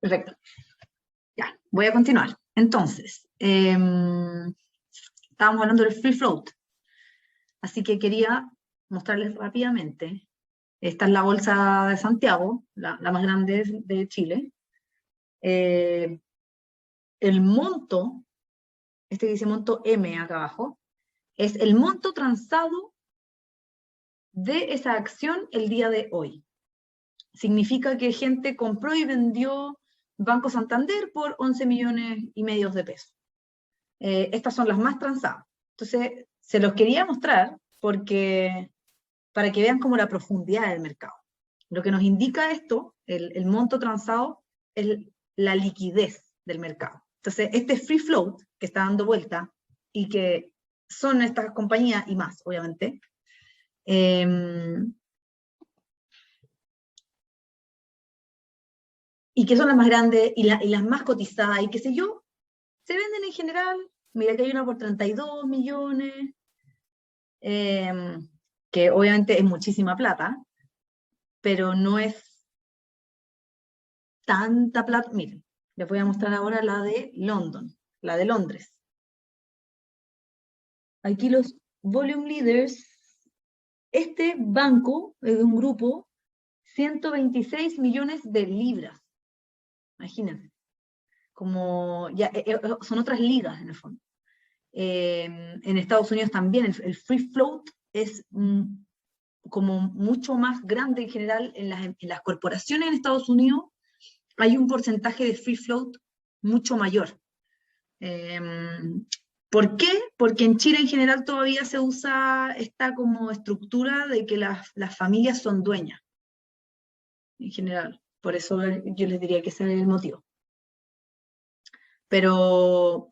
Perfecto. Ya, voy a continuar. Entonces, estábamos hablando del free float. Así que quería mostrarles rápidamente. Esta es la bolsa de Santiago, la más grande de Chile. El monto, este que dice monto M acá abajo, es el monto transado de esa acción el día de hoy. Significa que gente compró y vendió Banco Santander por 11,5 millones de pesos. Estas son las más transadas. Entonces, se los quería mostrar porque, para que vean como la profundidad del mercado. Lo que nos indica esto, el monto transado, es la liquidez del mercado. Entonces, este free float que está dando vuelta, y que son estas compañías y más, obviamente, y que son las más grandes y las más cotizadas, y qué sé yo, se venden en general. Mira que hay una por 32 millones, que obviamente es muchísima plata, pero no es tanta plata. Miren, les voy a mostrar ahora la de London, la de Londres. Aquí los volume leaders. Este banco es de un grupo, 126 millones de libras. Imagínense. Como ya, son otras ligas en el fondo. En Estados Unidos también el free float es como mucho más grande en general. En las corporaciones en Estados Unidos hay un porcentaje de free float mucho mayor. ¿Por qué? Porque en Chile en general todavía se usa esta como estructura de que las familias son dueñas, en general. Por eso yo les diría que ese es el motivo. Pero,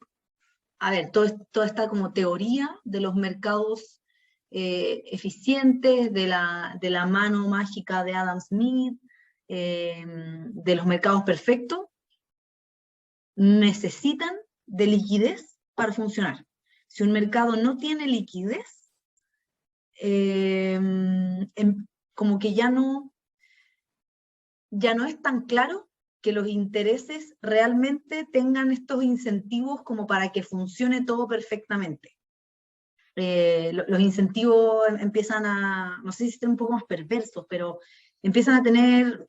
a ver, toda esta como teoría de los mercados eficientes, de la mano mágica de Adam Smith, de los mercados perfectos, necesitan de liquidez para funcionar. Si un mercado no tiene liquidez, como que ya no es tan claro que los intereses realmente tengan estos incentivos como para que funcione todo perfectamente. Los incentivos empiezan a, no sé si estén un poco más perversos, pero empiezan a tener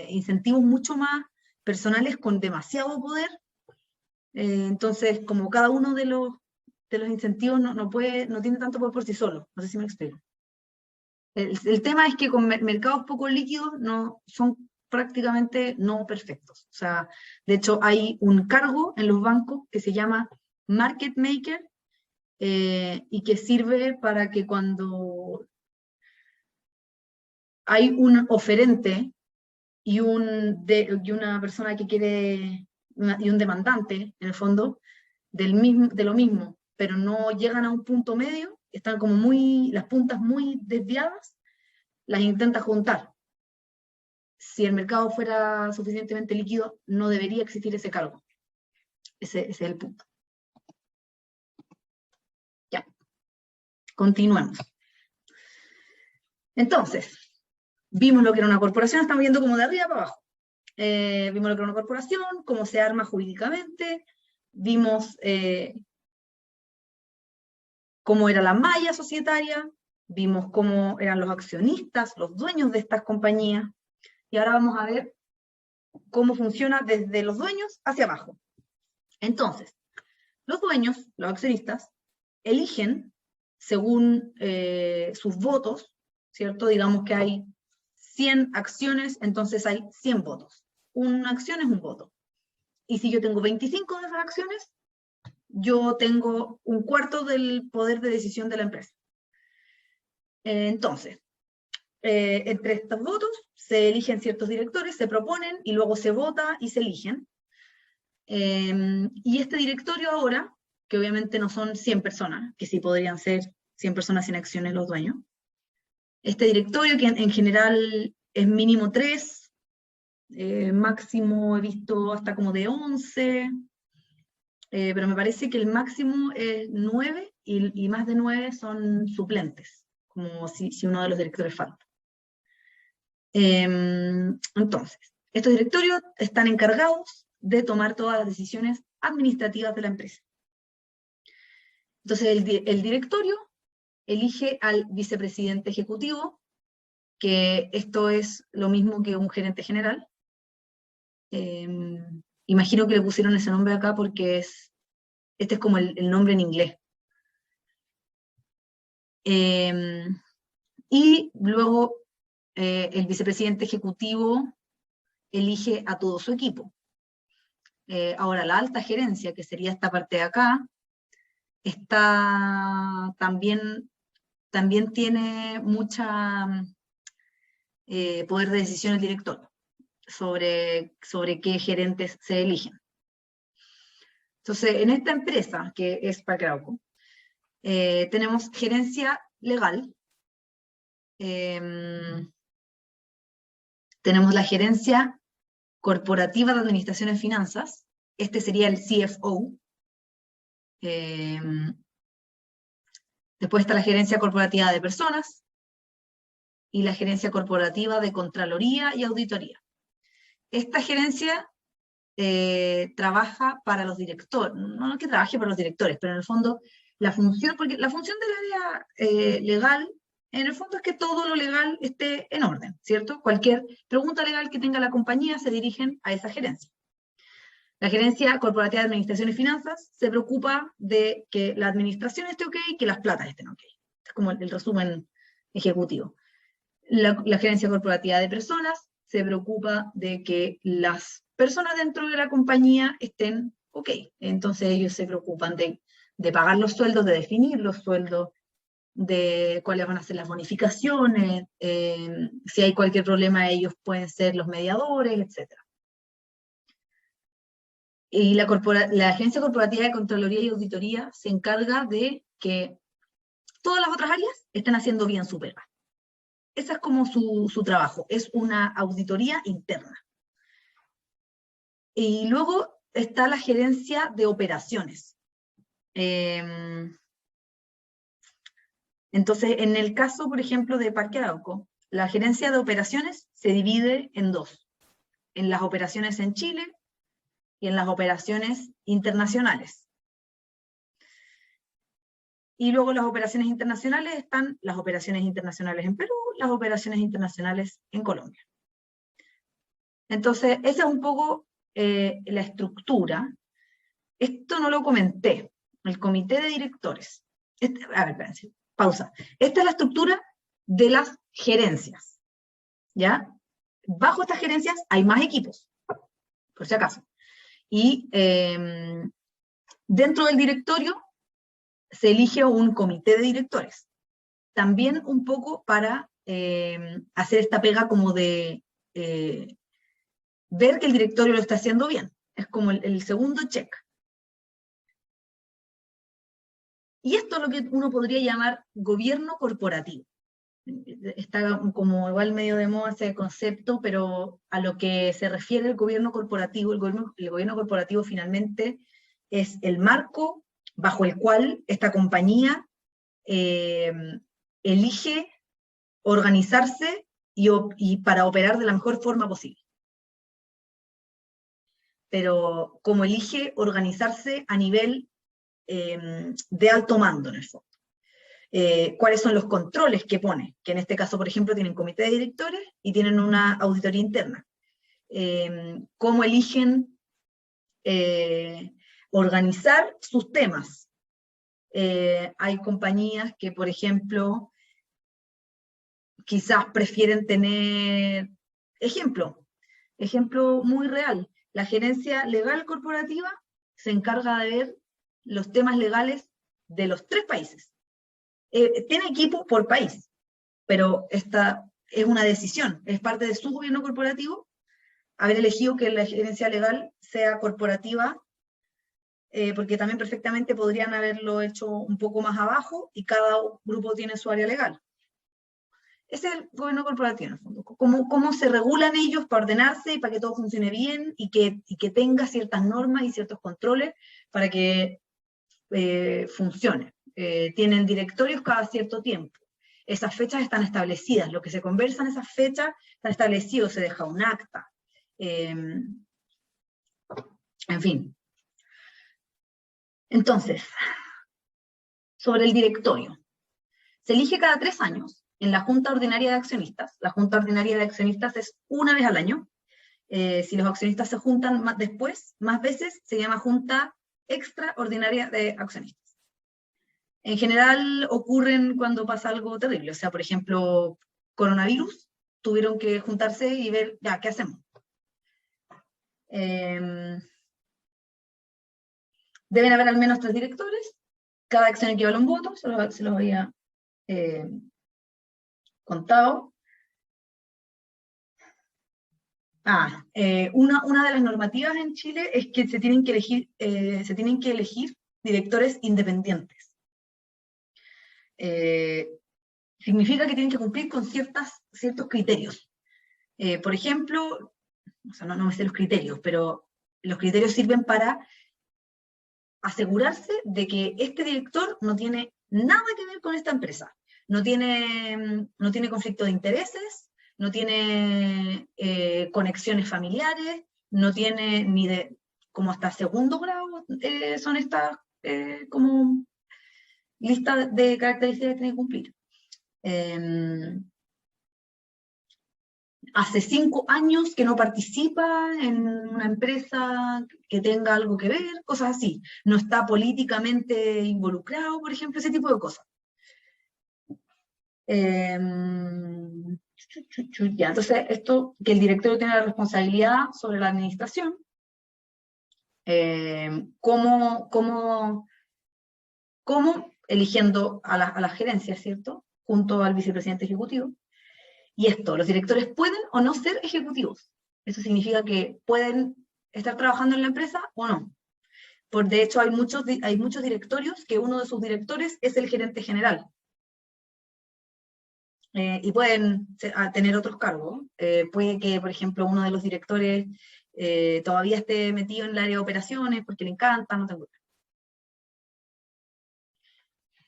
incentivos mucho más personales con demasiado poder. Entonces, como cada uno de los incentivos no tiene tanto poder por sí solo. No sé si me explico. El tema es que con mercados poco líquidos son prácticamente no perfectos. O sea, de hecho hay un cargo en los bancos que se llama market maker, y que sirve para que cuando hay un oferente y una persona que quiere, y un demandante, en el fondo, de lo mismo, pero no llegan a un punto medio, están como las puntas muy desviadas, las intenta juntar. Si el mercado fuera suficientemente líquido, no debería existir ese cargo. Ese es el punto. Ya. Continuemos. Entonces, vimos lo que era una corporación, estamos viendo como de arriba para abajo. Vimos lo que era una corporación, cómo se arma jurídicamente, vimos cómo era la malla societaria, vimos cómo eran los accionistas, los dueños de estas compañías, y ahora vamos a ver cómo funciona desde los dueños hacia abajo. Entonces, los dueños, los accionistas, eligen según sus votos, ¿cierto? Digamos que hay 100 acciones, entonces hay 100 votos. Una acción es un voto. Y si yo tengo 25 de esas acciones, yo tengo un cuarto del poder de decisión de la empresa. Entonces, entre estos votos se eligen ciertos directores, se proponen y luego se vota y se eligen. Y este directorio ahora, que obviamente no son 100 personas, que sí podrían ser 100 personas sin acciones los dueños, este directorio, que en general es mínimo 3, máximo he visto hasta como de 11, pero me parece que el máximo es 9, y más de 9 son suplentes, como si uno de los directores falta. Entonces, estos directorios están encargados de tomar todas las decisiones administrativas de la empresa. Entonces, el directorio elige al vicepresidente ejecutivo, que esto es lo mismo que un gerente general. Imagino que le pusieron ese nombre acá porque este es como el nombre en inglés. Y luego el vicepresidente ejecutivo elige a todo su equipo. Ahora, la alta gerencia, que sería esta parte de acá, también tiene mucha poder de decisión el directorio sobre qué gerentes se eligen. Entonces, en esta empresa, que es Pacrauco, tenemos gerencia legal, tenemos la gerencia corporativa de administración en finanzas, este sería el CFO, después está la gerencia corporativa de personas, y la gerencia corporativa de Contraloría y Auditoría. Esta gerencia trabaja para los directores, no que trabaje para los directores, pero en el fondo porque la función del área legal, en el fondo es que todo lo legal esté en orden, ¿cierto? Cualquier pregunta legal que tenga la compañía se dirigen a esa gerencia. La gerencia corporativa de administración y finanzas se preocupa de que la administración esté ok y que las platas estén ok. Es como el resumen ejecutivo. La gerencia corporativa de personas se preocupa de que las personas dentro de la compañía estén ok. Entonces ellos se preocupan de pagar los sueldos, de definir los sueldos, de cuáles van a ser las bonificaciones, si hay cualquier problema ellos pueden ser los mediadores, etc. Y la Agencia Corporativa de Contraloría y Auditoría se encarga de que todas las otras áreas estén haciendo bien su pega. Ese es como su trabajo, es una auditoría interna. Y luego está la gerencia de operaciones. Entonces, en el caso, por ejemplo, de Parque Arauco, la gerencia de operaciones se divide en dos, en las operaciones en Chile y en las operaciones internacionales. Y luego las operaciones internacionales están las operaciones internacionales en Perú, las operaciones internacionales en Colombia. Entonces, esa es un poco la estructura. Esto no lo comenté, el comité de directores. A ver, espérense, pausa. Esta es la estructura de las gerencias, ¿ya? Bajo estas gerencias hay más equipos, por si acaso. Y dentro del directorio se elige un comité de directores. También un poco para hacer esta pega como de ver que el directorio lo está haciendo bien. Es como el segundo check. Y esto es lo que uno podría llamar gobierno corporativo. Está como igual medio de moda ese concepto, pero a lo que se refiere el gobierno corporativo, el gobierno corporativo finalmente es el marco bajo el cual esta compañía elige organizarse y para operar de la mejor forma posible. Pero como elige organizarse a nivel de alto mando, en el fondo. Cuáles son los controles que pone, que en este caso, por ejemplo, tienen comité de directores y tienen una auditoría interna. Cómo eligen organizar sus temas. Hay compañías que, por ejemplo, quizás prefieren tener, ejemplo muy real, la gerencia legal corporativa se encarga de ver los temas legales de los 3 países. Tiene equipo por país, pero esta es una decisión, es parte de su gobierno corporativo haber elegido que la gerencia legal sea corporativa, porque también perfectamente podrían haberlo hecho un poco más abajo y cada grupo tiene su área legal. Ese es el gobierno corporativo, en el fondo. Cómo se regulan ellos para ordenarse y para que todo funcione bien y que tenga ciertas normas y ciertos controles para que funcione. Tienen directorios cada cierto tiempo. esas fechas están establecidas, lo que se conversa en esas fechas está establecido, se deja un acta, en fin. Entonces, sobre el directorio. Se elige cada 3 años en la Junta Ordinaria de Accionistas. La Junta Ordinaria de Accionistas es una vez al año. Si los accionistas se juntan más veces, se llama Junta Extraordinaria de Accionistas. En general ocurren cuando pasa algo terrible. O sea, por ejemplo, coronavirus, tuvieron que juntarse y ver, ya, ¿qué hacemos? Deben haber al menos 3 directores. Cada acción equivale a un voto, se los había contado. Una de las normativas en Chile es que se tienen que elegir directores independientes. Significa que tienen que cumplir con ciertos criterios. Por ejemplo, o sea, no me sé los criterios, pero los criterios sirven para asegurarse de que este director no tiene nada que ver con esta empresa. No tiene conflicto de intereses, no tiene conexiones familiares, no tiene ni de, como hasta segundo grado, son estas como listas de características que tiene que cumplir. Hace 5 años que no participa en una empresa que tenga algo que ver, cosas así. No está políticamente involucrado, por ejemplo, ese tipo de cosas. Ya, entonces, esto, que el directorio tiene la responsabilidad sobre la administración, cómo eligiendo a la gerencia, ¿cierto? Junto al vicepresidente ejecutivo. Y esto, los directores pueden o no ser ejecutivos. Eso significa que pueden estar trabajando en la empresa o no. De hecho, hay muchos directorios que uno de sus directores es el gerente general. Y pueden tener otros cargos. Puede que, por ejemplo, uno de los directores todavía esté metido en el área de operaciones porque le encanta, no tengo idea.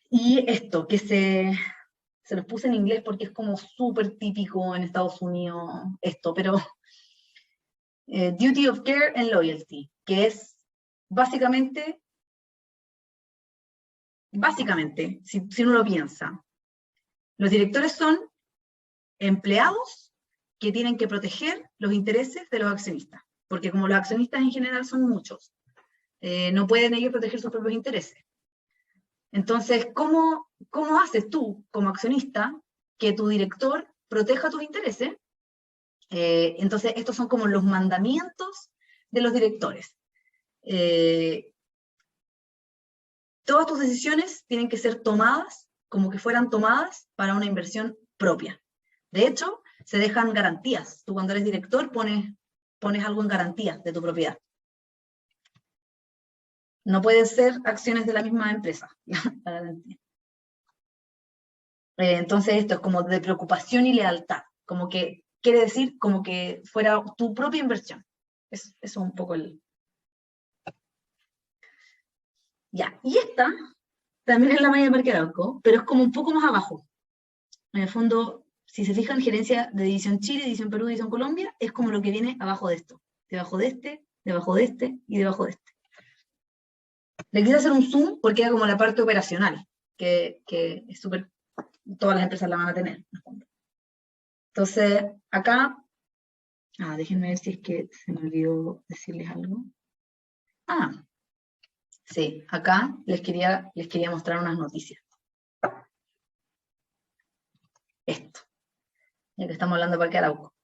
Y esto, que se los puse en inglés porque es como súper típico en Estados Unidos esto, pero Duty of Care and Loyalty, que es básicamente, si uno lo piensa, los directores son empleados que tienen que proteger los intereses de los accionistas, porque como los accionistas en general son muchos, no pueden ellos proteger sus propios intereses. Entonces, ¿cómo haces tú, como accionista, que tu director proteja tus intereses? Entonces, estos son como los mandamientos de los directores. Todas tus decisiones tienen que ser tomadas como que fueran tomadas para una inversión propia. De hecho, se dejan garantías. Tú cuando eres director pones algo en garantía de tu propiedad. No pueden ser acciones de la misma empresa, la garantía. Entonces esto es como de preocupación y lealtad, como que quiere decir como que fuera tu propia inversión. Eso es un poco el... Ya, y esta también es la malla de Parque Arauco, pero es como un poco más abajo. En el fondo, si se fijan, gerencia de División Chile, División Perú, División Colombia, es como lo que viene abajo de esto. Debajo de este, debajo de este y debajo de este. Le quise hacer un zoom porque era como la parte operacional, que es súper, todas las empresas la van a tener. Entonces, acá, déjenme ver si es que se me olvidó decirles algo. Sí, acá les quería mostrar unas noticias. Esto, ya que estamos hablando de Parque Arauco.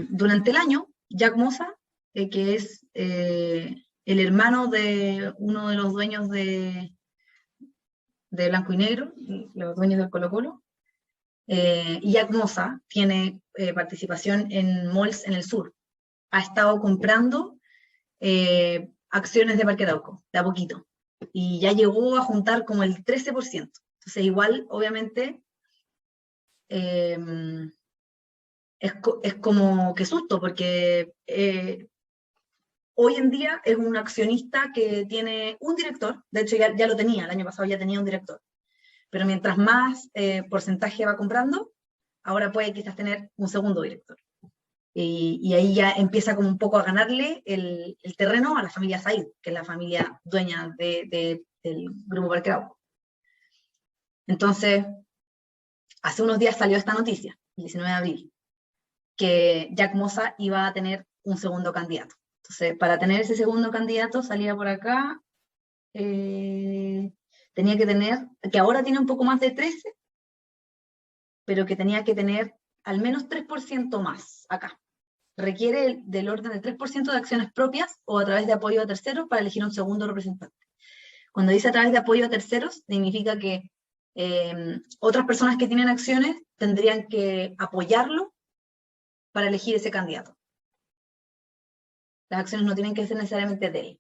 Durante el año, Jack Moza, que es el hermano de uno de los dueños de Blanco y Negro, los dueños del Colo-Colo, y Jack Moza tiene participación en malls en el sur. Ha estado comprando acciones de Parque Arauco, de a poquito, y ya llegó a juntar como el 13%. Entonces igual, obviamente, es como que susto, porque hoy en día es un accionista que tiene un director, de hecho ya lo tenía, el año pasado ya tenía un director, Pero mientras más porcentaje va comprando, ahora puede quizás tener un segundo director. Y ahí ya empieza como un poco a ganarle el terreno a la familia Said, que es la familia dueña del Grupo Parque Arauco. Entonces, hace unos días salió esta noticia, el 19 de abril, que Jack Moza iba a tener un segundo candidato. Entonces, para tener ese segundo candidato, salía por acá, tenía que tener, que ahora tiene un poco más de 13, pero que tenía que tener al menos 3% más acá. Requiere del orden del 3% de acciones propias o a través de apoyo a terceros para elegir un segundo representante. Cuando dice a través de apoyo a terceros, significa que otras personas que tienen acciones tendrían que apoyarlo para elegir ese candidato. Las acciones no tienen que ser necesariamente de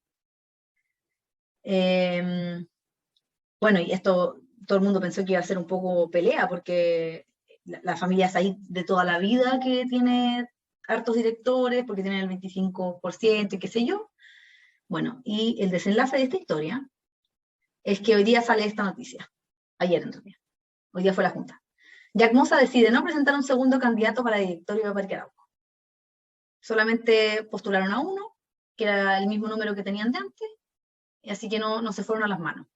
él. Bueno, y esto todo el mundo pensó que iba a ser un poco pelea, porque la familia Said de toda la vida que tiene hartos directores, porque tienen el 25% y qué sé yo. Bueno, y el desenlace de esta historia es que hoy día sale esta noticia. Ayer en realidad. Hoy día fue la junta. Jack Moza decide no presentar un segundo candidato para directorio de Parque Arauco. Solamente postularon a uno, que era el mismo número que tenían de antes, y así que no se fueron a las manos.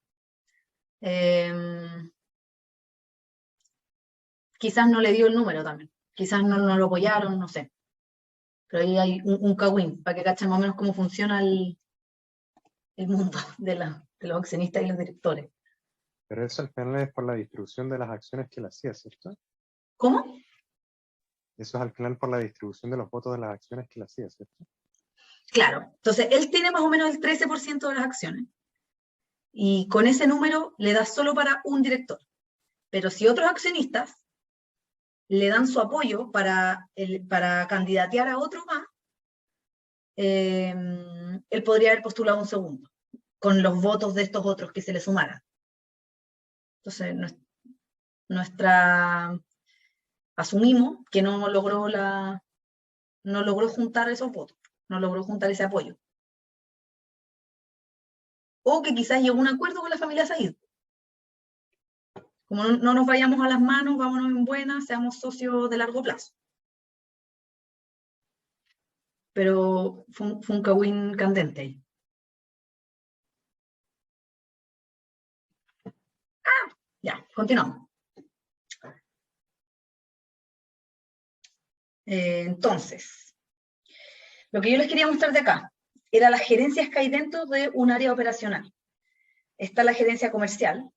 Quizás no le dio el número también. Quizás no lo apoyaron, no sé. Pero ahí hay un cagüín, para que cachen más o menos cómo funciona el mundo de los accionistas y los directores. Pero eso al final es por la distribución de las acciones que él hacía, ¿cierto? ¿Cómo? Eso es al final por la distribución de los votos de las acciones que él hacía, ¿cierto? Claro. Entonces, él tiene más o menos el 13% de las acciones. Y con ese número le da solo para un director. Pero si otros accionistas le dan su apoyo para candidatear a otro más, él podría haber postulado un segundo, con los votos de estos otros que se le sumaran. Entonces, asumimos que no logró juntar esos votos, no logró juntar ese apoyo. O que quizás llegó a un acuerdo con la familia Said. Como no nos vayamos a las manos, vámonos en buena, seamos socios de largo plazo. Pero fue un cagüín candente ahí. Ya, continuamos. Entonces, lo que yo les quería mostrar de acá era las gerencias que hay dentro de un área operacional. Está la gerencia comercial,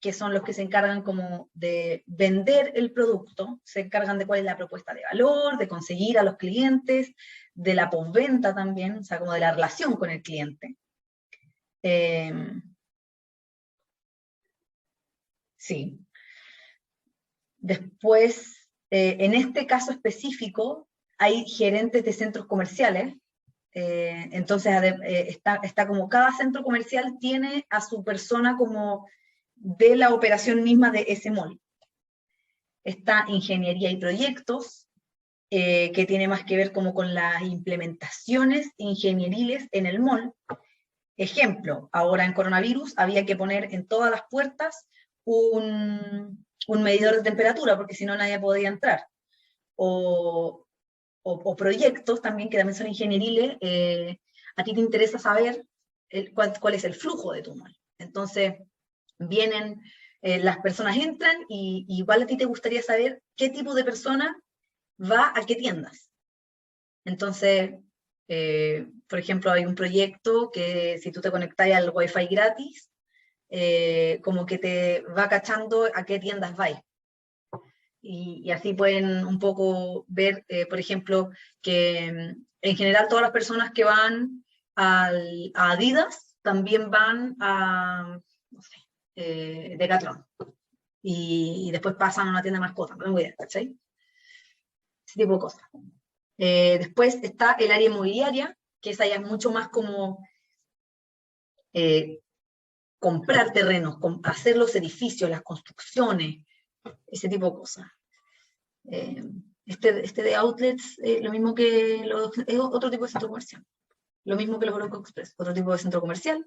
que son los que se encargan como de vender el producto, se encargan de cuál es la propuesta de valor, de conseguir a los clientes, de la postventa también, o sea, como de la relación con el cliente. Sí. Después, en este caso específico, hay gerentes de centros comerciales, entonces está como cada centro comercial tiene a su persona como de la operación misma de ese mall. Está ingeniería y proyectos, que tiene más que ver como con las implementaciones ingenieriles en el mall. Ejemplo, ahora en coronavirus había que poner en todas las puertas un medidor de temperatura, porque si no nadie podía entrar. O proyectos también, que también son ingenieriles, a ti te interesa saber cuál es el flujo de tu mall. Entonces, vienen, las personas entran y igual a ti te gustaría saber qué tipo de persona va a qué tiendas. Entonces, por ejemplo, hay un proyecto que si tú te conectas al Wi-Fi gratis, como que te va cachando a qué tiendas vais. Y así pueden un poco ver, por ejemplo, que en general todas las personas que van a Adidas también van a, no sé, Decathlon. Y después pasan a una tienda de mascotas, no tengo idea, ¿cachai? Ese tipo de cosas. Después está el área inmobiliaria, que esa ya es mucho más como comprar terrenos, hacer los edificios, las construcciones, ese tipo de cosas. Este de outlets, lo mismo que es otro tipo de centro comercial. Lo mismo que los Oroco Express, otro tipo de centro comercial.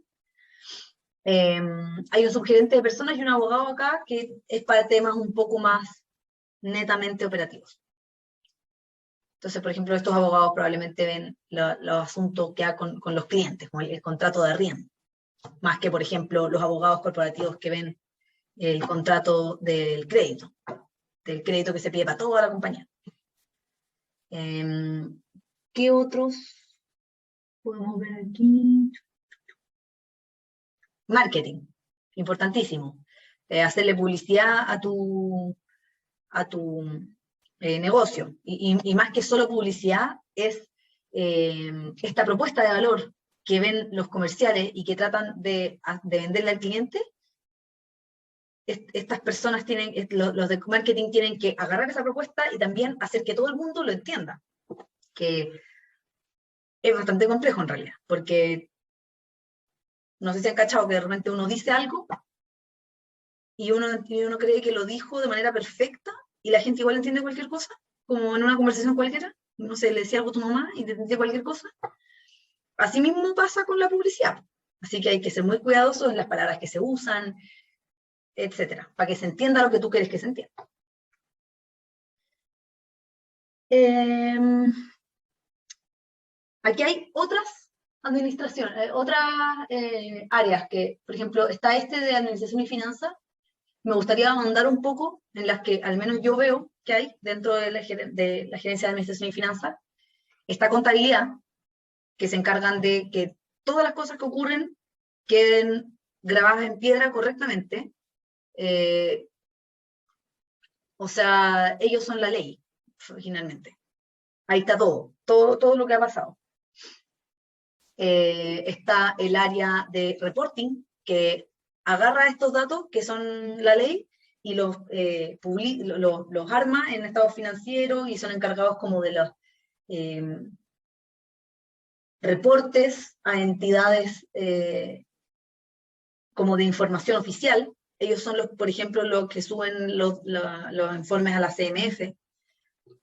Hay un subgerente de personas y un abogado acá que es para temas un poco más netamente operativos. Entonces, por ejemplo, estos abogados probablemente ven los asuntos que hay con los clientes, como el contrato de arriendo, más que, por ejemplo, los abogados corporativos que ven el contrato del crédito que se pide para toda la compañía. ¿Qué otros podemos ver aquí? Marketing, importantísimo. Hacerle publicidad a tu negocio. Y más que solo publicidad, es esta propuesta de valor que ven los comerciales y que tratan de venderle al cliente. Estas personas los de marketing tienen que agarrar esa propuesta y también hacer que todo el mundo lo entienda. Que es bastante complejo en realidad, porque no sé si han cachado que de repente uno dice algo y uno cree que lo dijo de manera perfecta y la gente igual entiende cualquier cosa, como en una conversación cualquiera. No sé, le decía algo a tu mamá y te entendía cualquier cosa. Así mismo pasa con la publicidad. Así que hay que ser muy cuidadosos en las palabras que se usan, etcétera, para que se entienda lo que tú quieres que se entienda. Aquí hay otras administraciones, otras áreas que, por ejemplo, está de administración y finanzas. Me gustaría ahondar un poco en las que al menos yo veo que hay dentro de la gerencia de administración y finanzas. Está contabilidad, que se encargan de que todas las cosas que ocurren queden grabadas en piedra correctamente. O sea, ellos son la ley, originalmente. Ahí está todo lo que ha pasado. Está el área de reporting, que agarra estos datos, que son la ley, y los arma en estados financieros y son encargados como de los reportes a entidades como de información oficial. Ellos son, por ejemplo, los que suben los informes a la CMF,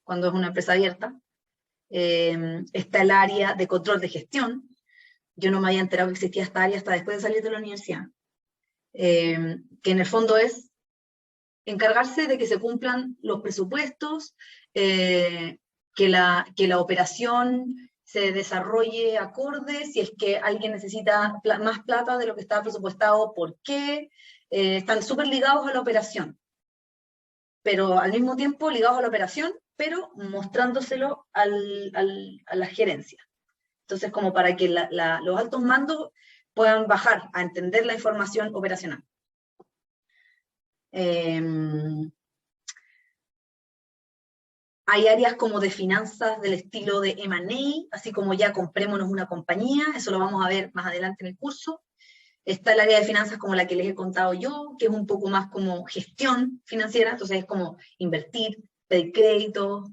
cuando es una empresa abierta. Está el área de control de gestión. Yo no me había enterado que existía esta área hasta después de salir de la universidad. Que en el fondo es encargarse de que se cumplan los presupuestos, que la operación se desarrolle acorde, si es que alguien necesita más plata de lo que estaba presupuestado, ¿por qué? Están súper ligados a la operación, pero al mismo tiempo ligados a la operación, pero mostrándoselo a la gerencia. Entonces, como para que los altos mandos puedan bajar a entender la información operacional. Hay áreas como de finanzas del estilo de M&A, así como ya comprémonos una compañía, eso lo vamos a ver más adelante en el curso. Está el área de finanzas como la que les he contado yo, que es un poco más como gestión financiera, entonces es como invertir, pedir créditos,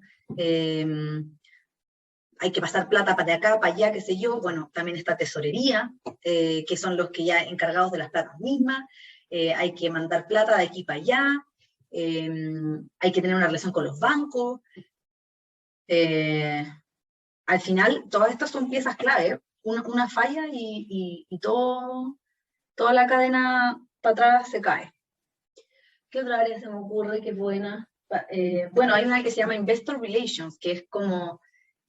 hay que pasar plata para acá, para allá, qué sé yo. Bueno, también está tesorería, que son los que ya encargados de las platas mismas. Hay que mandar plata de aquí para allá. Hay que tener una relación con los bancos. Al final, todas estas son piezas clave. Una falla y toda la cadena para atrás se cae. ¿Qué otra área se me ocurre que es buena? Bueno, hay una que se llama Investor Relations, que es como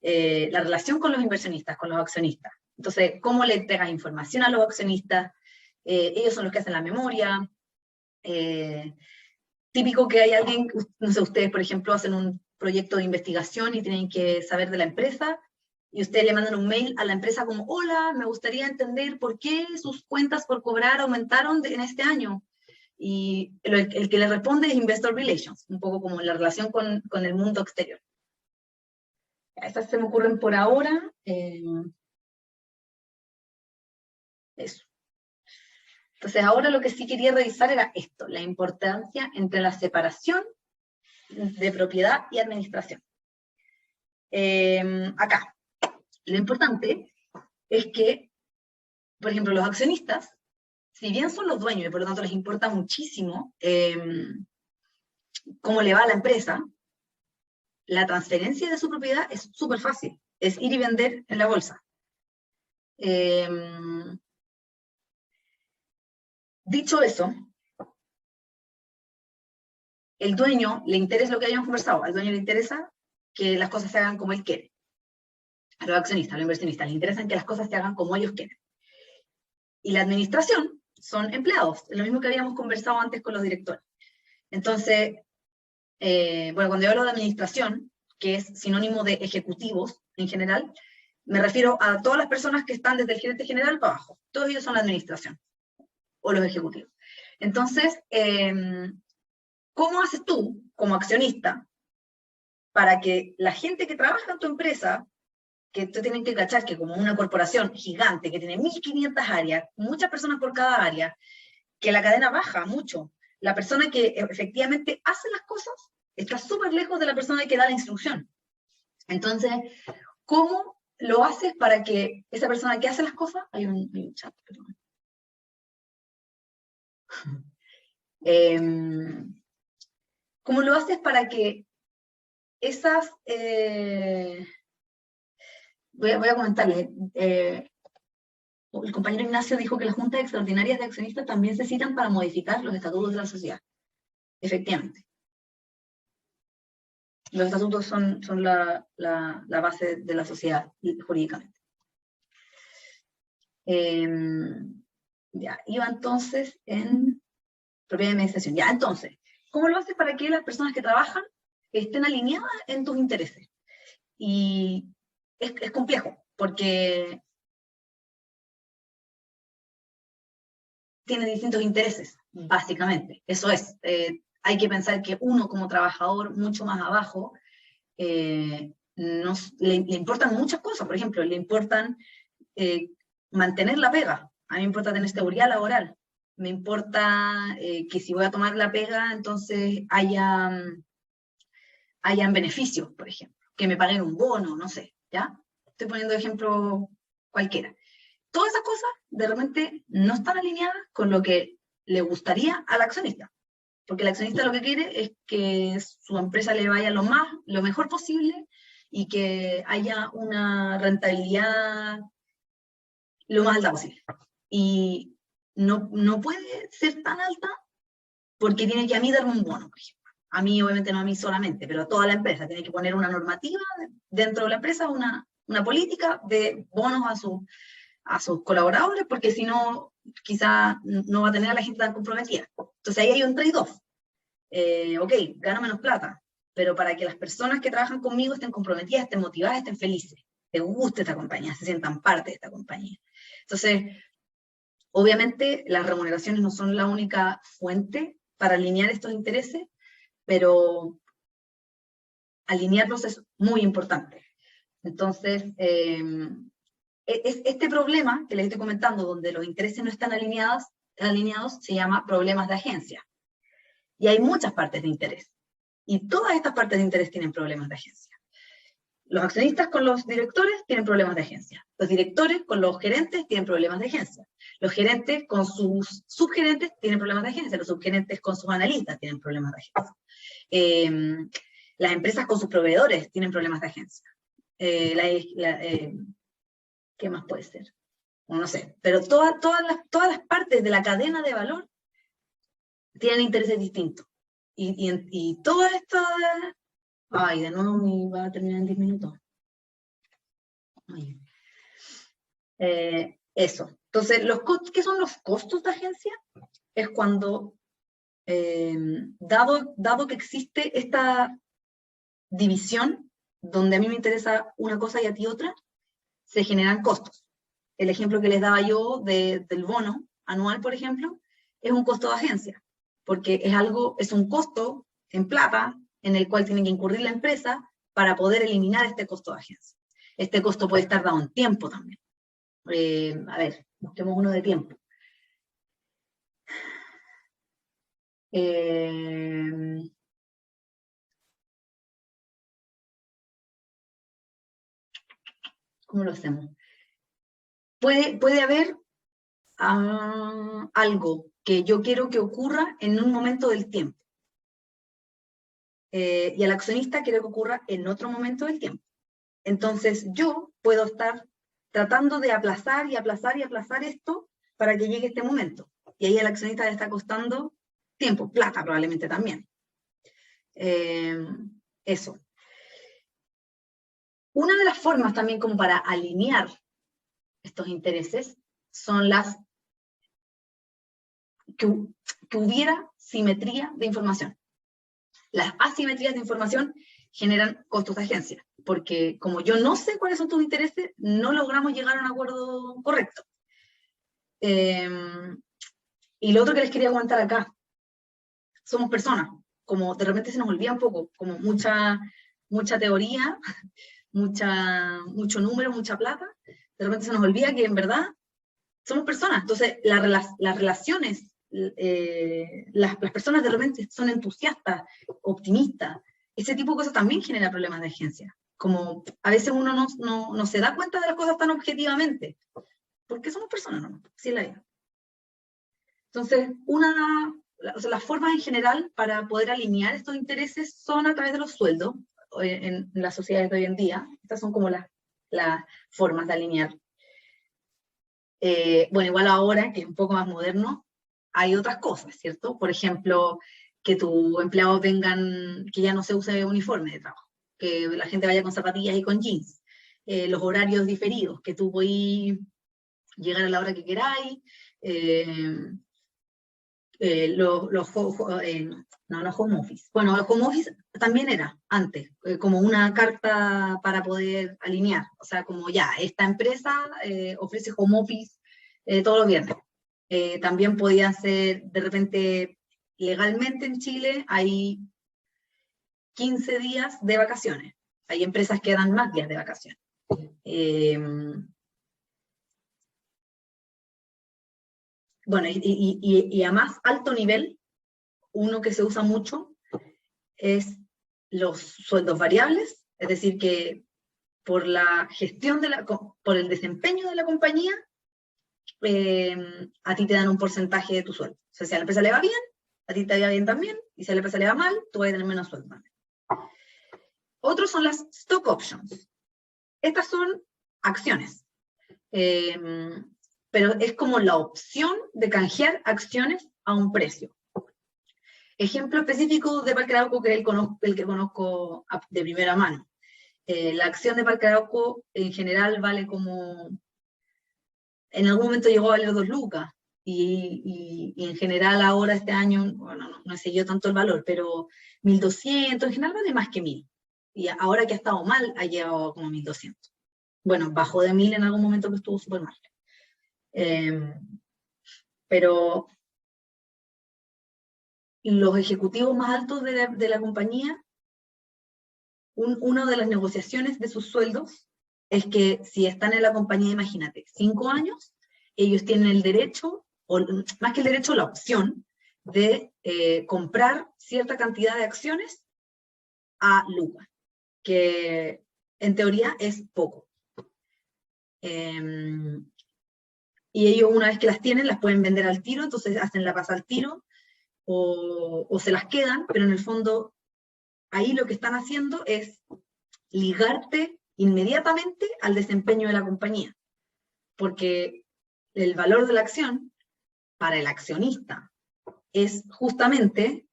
la relación con los inversionistas, con los accionistas. Entonces, ¿cómo le entregas información a los accionistas? Ellos son los que hacen la memoria. Típico que hay alguien, no sé, ustedes por ejemplo hacen un proyecto de investigación y tienen que saber de la empresa, y ustedes le mandan un mail a la empresa como, hola, me gustaría entender por qué sus cuentas por cobrar aumentaron en este año. Y el que le responde es Investor Relations, un poco como la relación con el mundo exterior. Estas se me ocurren por ahora. Eso. Entonces ahora lo que sí quería revisar era esto, la importancia entre la separación de propiedad y administración. Acá, lo importante es que, por ejemplo, los accionistas, si bien son los dueños y por lo tanto les importa muchísimo cómo le va a la empresa, la transferencia de su propiedad es súper fácil, es ir y vender en la bolsa. Dicho eso, el dueño le interesa lo que hayamos conversado, al dueño le interesa que las cosas se hagan como él quiere. A los accionistas, a los inversionistas, les interesan que las cosas se hagan como ellos quieren. Y la administración son empleados, lo mismo que habíamos conversado antes con los directores. Entonces, bueno, cuando yo hablo de administración, que es sinónimo de ejecutivos en general, me refiero a todas las personas que están desde el gerente general para abajo. Todos ellos son la administración, o los ejecutivos. Entonces, ¿cómo haces tú, como accionista, para que la gente que trabaja en tu empresa, que tú tienes que cachar que como una corporación gigante que tiene 1500 áreas, muchas personas por cada área, que la cadena baja mucho, la persona que efectivamente hace las cosas está súper lejos de la persona que da la instrucción. Entonces, ¿cómo lo haces para que esa persona que hace las cosas, hay un chat, perdón. ¿Cómo lo haces para que esas, voy a comentarles, el compañero Ignacio dijo que las juntas extraordinarias de accionistas también se citan para modificar los estatutos de la sociedad. Efectivamente. Los estatutos son la base de la sociedad jurídicamente. Ya, iba entonces en propiedad de administración. Ya, entonces, ¿cómo lo haces para que las personas que trabajan estén alineadas en tus intereses? Y es complejo, porque tiene distintos intereses, básicamente. Eso es, hay que pensar que uno como trabajador mucho más abajo, le importan muchas cosas. Por ejemplo, le importan mantener la pega. A mí me importa tener seguridad laboral. Me importa que si voy a tomar la pega, entonces hayan beneficios, por ejemplo. Que me paguen un bono, no sé, ¿ya? Estoy poniendo ejemplo cualquiera. Todas esas cosas, de repente, no están alineadas con lo que le gustaría al accionista. Porque el accionista lo que quiere es que su empresa le vaya lo mejor posible y que haya una rentabilidad lo más alta posible. Y no puede ser tan alta porque tiene que a mí darme un bono, por ejemplo. A mí, obviamente no a mí solamente, pero a toda la empresa. Tiene que poner una normativa dentro de la empresa, una política de bonos a sus colaboradores, porque si no, quizá no va a tener a la gente tan comprometida. Entonces ahí hay un trade-off. Ok, gano menos plata, pero para que las personas que trabajan conmigo estén comprometidas, estén motivadas, estén felices, les guste esta compañía, se sientan parte de esta compañía. Entonces, obviamente las remuneraciones no son la única fuente para alinear estos intereses, pero alinearlos es muy importante. Entonces, este problema que les estoy comentando, donde los intereses no están alineados, se llama problemas de agencia. Y hay muchas partes de interés. Y todas estas partes de interés tienen problemas de agencia. Los accionistas con los directores tienen problemas de agencia. Los directores con los gerentes tienen problemas de agencia. Los gerentes con sus subgerentes tienen problemas de agencia. Los subgerentes con sus analistas tienen problemas de agencia. Las empresas con sus proveedores tienen problemas de agencia. ¿Qué más puede ser? No sé. Pero todas las partes de la cadena de valor tienen intereses distintos. Y todo esto... Ay, de nuevo me va a terminar en 10 minutos. Eso. Entonces, ¿qué son los costos de agencia? Es cuando, dado que existe esta división, donde a mí me interesa una cosa y a ti otra, se generan costos. El ejemplo que les daba yo del bono anual, por ejemplo, es un costo de agencia, porque es un costo en plata, en el cual tiene que incurrir la empresa para poder eliminar este costo de agencia. Este costo puede estar dado en tiempo también. A ver, busquemos uno de tiempo. ¿Cómo lo hacemos? Puede haber algo que yo quiero que ocurra en un momento del tiempo. Y el accionista quiere que ocurra en otro momento del tiempo. Entonces yo puedo estar tratando de aplazar y aplazar y aplazar esto para que llegue este momento. y ahí al accionista le está costando tiempo, plata probablemente también. Eso. Una de las formas también como para alinear estos intereses son las que hubiera simetría de información. Las asimetrías de información generan costos de agencia, porque como yo no sé cuáles son tus intereses, no logramos llegar a un acuerdo correcto. Y lo otro que les quería comentar acá, somos personas, como de repente se nos olvida un poco, como mucha teoría, mucho número, mucha plata, de repente se nos olvida que en verdad somos personas. Entonces las relaciones, las personas de repente son entusiastas, optimistas, ese tipo de cosas también genera problemas de agencia. Como a veces uno no se da cuenta de las cosas tan objetivamente, porque somos personas, ¿no? Así es la vida. Entonces, las formas en general para poder alinear estos intereses son a través de los sueldos en las sociedades de hoy en día. Estas son como las formas de alinear. Bueno, igual ahora, que es un poco más moderno, hay otras cosas, ¿cierto? Por ejemplo, que tus empleados vengan, que ya no se use uniforme de trabajo, que la gente vaya con zapatillas y con jeans, los horarios diferidos, que tú puedes llegar a la hora que queráis, no home office. Bueno, el home office también era antes, como una carta para poder alinear, o sea, como ya, esta empresa ofrece home office todos los viernes. También podía ser, de repente, legalmente en Chile hay 15 días de vacaciones. Hay empresas que dan más días de vacaciones. Bueno, y a más alto nivel, uno que se usa mucho es los sueldos variables, es decir, que por la gestión, por el desempeño de la compañía, a ti te dan un porcentaje de tu sueldo. O sea, si a la empresa le va bien, a ti te va bien también, y si a la empresa le va mal, tú vas a tener menos sueldo también. Otros son las stock options. Estas son acciones. Pero es como la opción de canjear acciones a un precio. Ejemplo específico de Parque Arauco, que es el que conozco de primera mano. La acción de Parque Arauco en general vale como, en algún momento llegó a valer 2 lucas, y en general ahora este año, bueno, no sé yo tanto el valor, pero 1.200, en general vale más que 1.000. Y ahora que ha estado mal, ha llegado como 1.200. Bueno, bajó de 1.000 en algún momento que estuvo súper mal. Pero los ejecutivos más altos de la compañía, una de las negociaciones de sus sueldos es que si están en la compañía, imagínate, 5 años, ellos tienen el derecho, o más que el derecho, la opción de comprar cierta cantidad de acciones a lucas, que en teoría es poco. Y ellos, una vez que las tienen, las pueden vender al tiro, entonces hacen la pasa al tiro, o se las quedan, pero en el fondo, ahí lo que están haciendo es ligarte inmediatamente al desempeño de la compañía, porque el valor de la acción, para el accionista, es justamente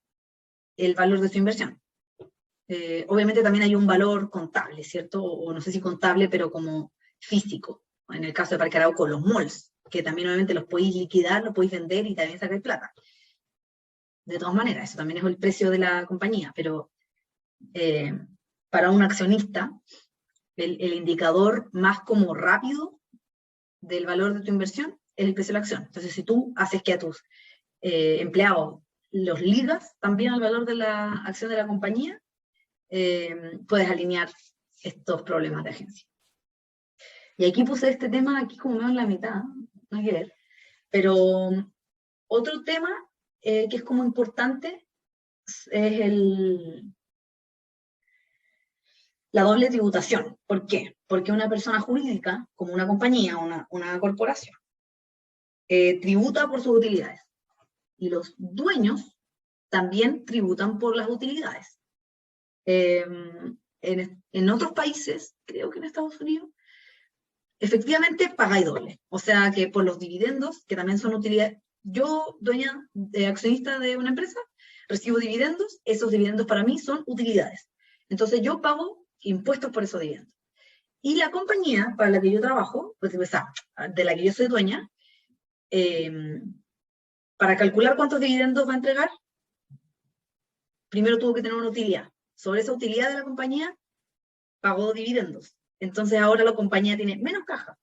el valor de su inversión. Obviamente también hay un valor contable, ¿cierto? O no sé si contable, pero como físico. En el caso de Parque Arauco, los malls, que también obviamente los podéis liquidar, los podéis vender y también sacar plata. De todas maneras, eso también es el precio de la compañía, pero para un accionista, el indicador más como rápido del valor de tu inversión es el precio de la acción. Entonces, si tú haces que a tus empleados los ligas también al valor de la acción de la compañía, puedes alinear estos problemas de agencia. Y aquí puse este tema, aquí como medio en la mitad, no hay que ver. Pero otro tema que es como importante es la doble tributación. ¿Por qué? Porque una persona jurídica, como una compañía, una corporación, tributa por sus utilidades. Y los dueños también tributan por las utilidades. En otros países, creo que en Estados Unidos, efectivamente pagáis doble. O sea que por los dividendos, que también son utilidades, yo, dueña, accionista de una empresa, recibo dividendos, esos dividendos para mí son utilidades. Entonces yo pago impuestos por esos dividendos. Y la compañía para la que yo trabajo, pues, de la que yo soy dueña, para calcular cuántos dividendos va a entregar, primero tuvo que tener una utilidad. Sobre esa utilidad de la compañía, pagó dividendos. Entonces ahora la compañía tiene menos caja.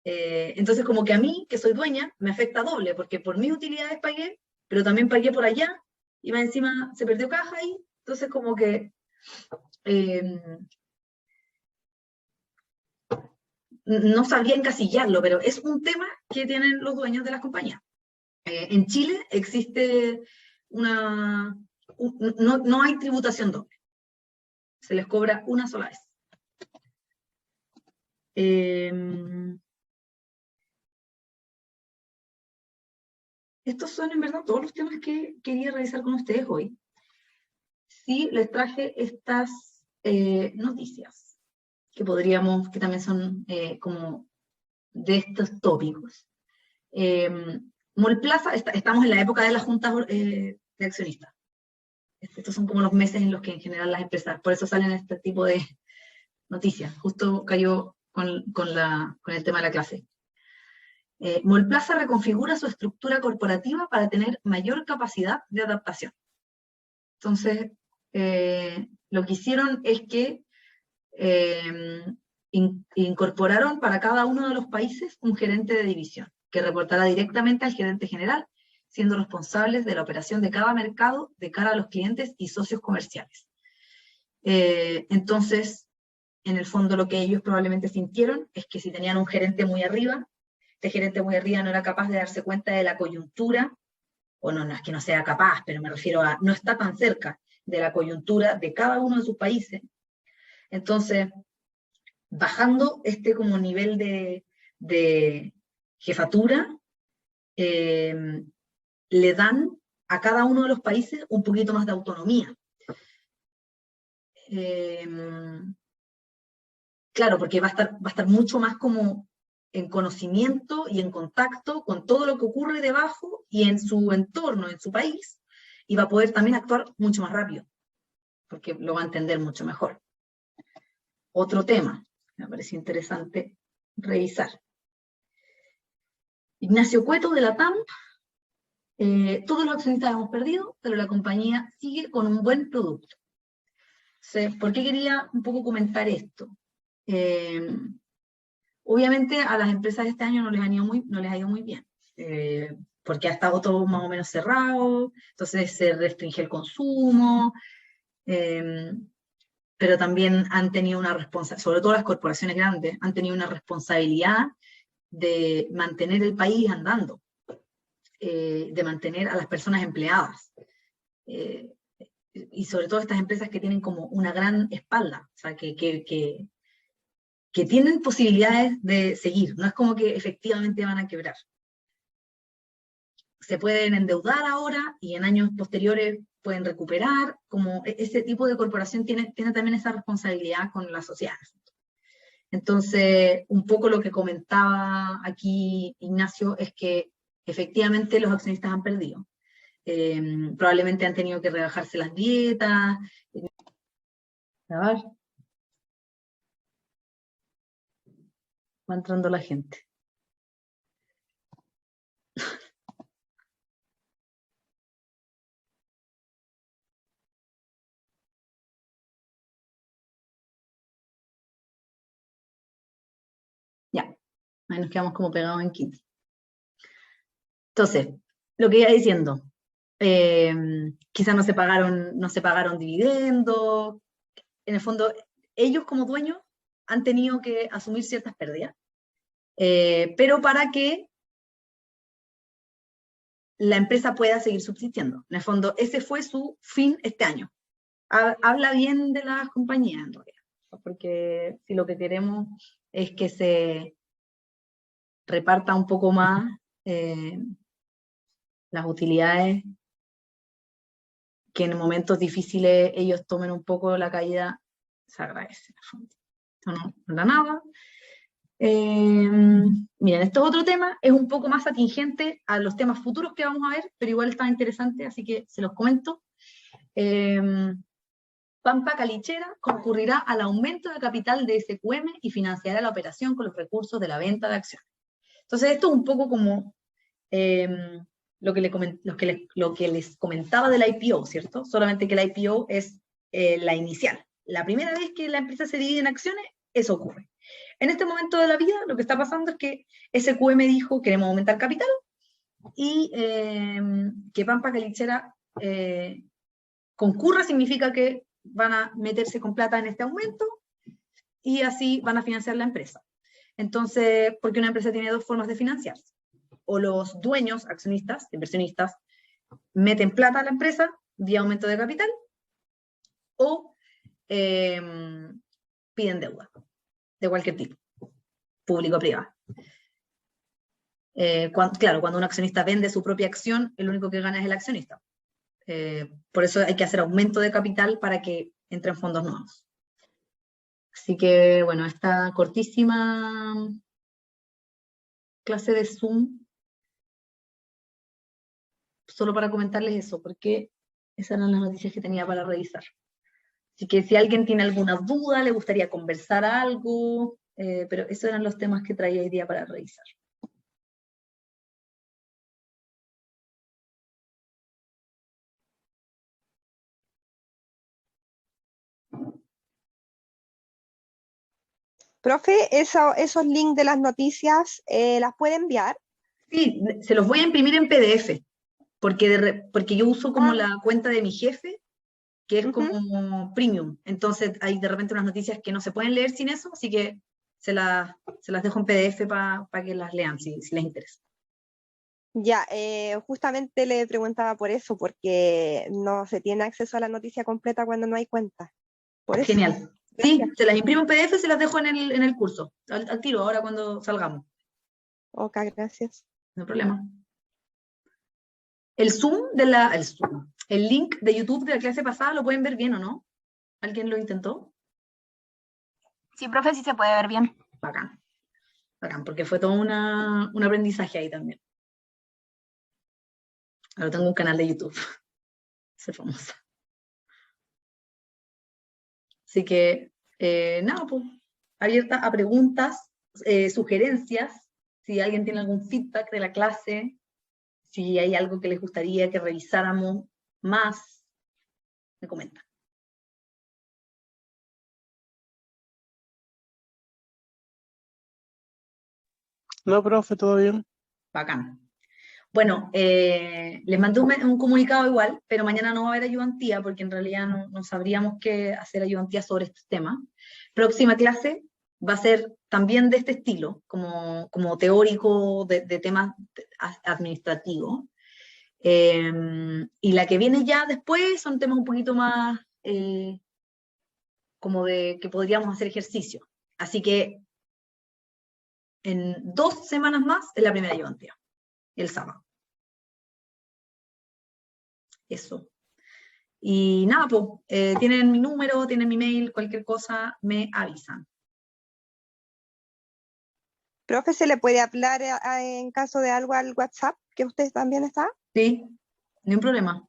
Entonces como que a mí, que soy dueña, me afecta doble, porque por mis utilidades pagué, pero también pagué por allá, y más encima se perdió caja ahí. Entonces como que no sabría encasillarlo, pero es un tema que tienen los dueños de las compañías. En Chile existe no hay tributación doble. Se les cobra una sola vez. Estos son en verdad todos los temas que quería revisar con ustedes hoy. Sí, les traje estas noticias que también son como de estos tópicos. Mallplaza, estamos en la época de las juntas de accionistas. Estos son como los meses en los que en general las empresas, por eso salen este tipo de noticias. Justo cayó con el tema de la clase. Mallplaza reconfigura su estructura corporativa para tener mayor capacidad de adaptación. Entonces, lo que hicieron es que incorporaron para cada uno de los países un gerente de división, que reportará directamente al gerente general, siendo responsables de la operación de cada mercado de cara a los clientes y socios comerciales. Entonces, en el fondo lo que ellos probablemente sintieron es que si tenían un gerente muy arriba, este gerente muy arriba no era capaz de darse cuenta de la coyuntura, o no es que no sea capaz, pero me refiero a no está tan cerca de la coyuntura de cada uno de sus países. Entonces, bajando este como nivel de jefatura, le dan a cada uno de los países un poquito más de autonomía. Claro, porque va a estar mucho más como en conocimiento y en contacto con todo lo que ocurre debajo y en su entorno, en su país, y va a poder también actuar mucho más rápido, porque lo va a entender mucho mejor. Otro tema, me pareció interesante revisar. Ignacio Cueto de la TAM, todos los accionistas hemos perdido, pero la compañía sigue con un buen producto. Entonces, ¿por qué quería un poco comentar esto? Obviamente a las empresas este año no les ha ido muy bien, porque ha estado todo más o menos cerrado, entonces se restringe el consumo, pero también han tenido una responsabilidad, sobre todo las corporaciones grandes, han tenido una responsabilidad de mantener el país andando, de mantener a las personas empleadas, y sobre todo estas empresas que tienen como una gran espalda, o sea, que tienen posibilidades de seguir, no es como que efectivamente van a quebrar. Se pueden endeudar ahora y en años posteriores pueden recuperar, como ese tipo de corporación tiene también esa responsabilidad con la sociedad. Entonces, un poco lo que comentaba aquí Ignacio es que efectivamente los accionistas han perdido. Probablemente han tenido que rebajarse las dietas. A ver. Va entrando la gente. Ya, ahí nos quedamos como pegados en 15. Entonces, lo que iba diciendo, quizás no se pagaron dividendos, en el fondo, ellos como dueños han tenido que asumir ciertas pérdidas, pero para que la empresa pueda seguir subsistiendo. En el fondo, ese fue su fin este año. Habla bien de las compañías, en realidad, porque si lo que queremos es que se reparta un poco más las utilidades, que en momentos difíciles ellos tomen un poco la caída, se agradece. Esto no da nada. Miren, esto es otro tema, es un poco más atingente a los temas futuros que vamos a ver, pero igual está interesante, así que se los comento. Pampa Calichera concurrirá al aumento de capital de SQM y financiará la operación con los recursos de la venta de acciones. Entonces, esto es un poco como lo que les comentaba del IPO, ¿cierto? Solamente que el IPO es la inicial. La primera vez que la empresa se divide en acciones, eso ocurre. En este momento de la vida, lo que está pasando es que SQM dijo, queremos aumentar capital, y que Pampa Calichera concurra significa que van a meterse con plata en este aumento, y así van a financiar la empresa. Entonces, porque una empresa tiene dos formas de financiarse. O los dueños, accionistas, inversionistas, meten plata a la empresa vía aumento de capital, o piden deuda de cualquier tipo, público o privado. Claro, cuando un accionista vende su propia acción, el único que gana es el accionista. Por eso hay que hacer aumento de capital para que entren fondos nuevos. Así que, bueno, esta cortísima clase de Zoom, solo para comentarles eso, porque esas eran las noticias que tenía para revisar. Así que si alguien tiene alguna duda, le gustaría conversar algo, pero esos eran los temas que traía hoy día para revisar. Profe, esos links de las noticias, ¿las puede enviar? Sí, se los voy a imprimir en PDF, porque yo uso como la cuenta de mi jefe, que es como premium. Entonces hay de repente unas noticias que no se pueden leer sin eso, así que se las dejo en PDF para que las lean si les interesa. Ya, justamente le preguntaba por eso, porque no se tiene acceso a la noticia completa cuando no hay cuenta. Por eso. Genial. Sí, se las imprimo en PDF y se las dejo en el curso, al tiro, ahora cuando salgamos. Ok, gracias. No hay problema. El link de YouTube de la clase pasada lo pueden ver bien, ¿o no? ¿Alguien lo intentó? Sí, profe, sí se puede ver bien. Bacán. Bacán, porque fue todo un aprendizaje ahí también. Ahora tengo un canal de YouTube. Soy famosa. Así que, nada, pues, abierta a preguntas, sugerencias, si alguien tiene algún feedback de la clase, si hay algo que les gustaría que revisáramos más, me comentan. No, profe, todo bien. Bacán. Bueno, les mandé un comunicado igual, pero mañana no va a haber ayudantía, porque en realidad no sabríamos qué hacer ayudantía sobre este tema. Próxima clase va a ser también de este estilo, como teórico de temas administrativos. Y la que viene ya después son temas un poquito más como de que podríamos hacer ejercicio. Así que en 2 semanas más es la primera ayudantía, el sábado. Eso. Y nada, pues, tienen mi número, tienen mi mail, cualquier cosa me avisan. Profe, ¿se le puede hablar en caso de algo al WhatsApp, que usted también está? Sí, ni un problema.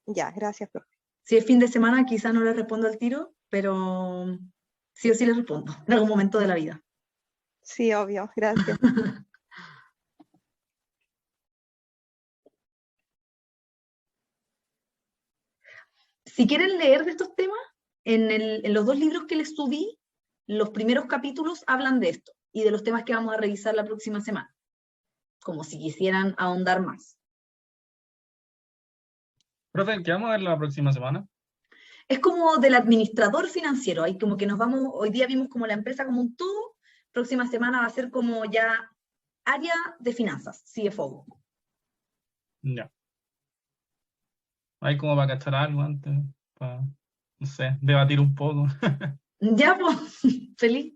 Ya, gracias, profe. Si es fin de semana, quizás no les respondo al tiro, pero sí o sí les respondo, en algún momento de la vida. Sí, obvio, gracias. Si quieren leer de estos temas, en los 2 libros que les subí, los primeros capítulos hablan de esto, y de los temas que vamos a revisar la próxima semana, como si quisieran ahondar más. Profe, ¿qué vamos a ver la próxima semana? Es como del administrador financiero, ahí como que hoy día vimos como la empresa como un todo, próxima semana va a ser como ya área de finanzas, CFO. Ya. Hay como para cachar algo antes, para, no sé, debatir un poco. Ya, pues, feliz.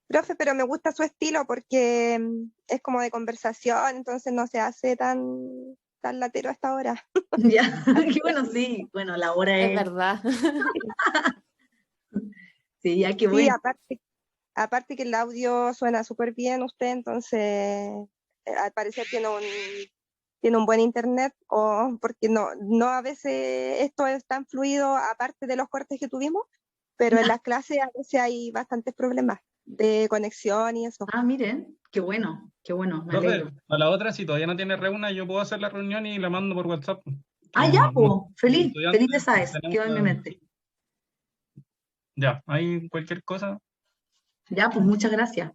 Profe, pero me gusta su estilo porque es como de conversación, entonces no se hace tan latero a esta hora. Ya, qué bueno, sí. Bueno, la hora Es es... verdad. Sí, ya, qué Sí, bueno. Aparte que el audio suena súper bien usted, entonces al parecer tiene un buen internet, o porque no a veces esto es tan fluido, aparte de los cortes que tuvimos, pero en las clases a veces hay bastantes problemas de conexión y eso. Ah, miren, qué bueno, me Profe, alegro. a la otra, si todavía no tiene reunión, yo puedo hacer la reunión y la mando por WhatsApp. Ah, Que ya, no- po, feliz estudiantes de sabes, tenemos quedó en mi la- mente. Ya, hay cualquier cosa. Ya, pues muchas gracias.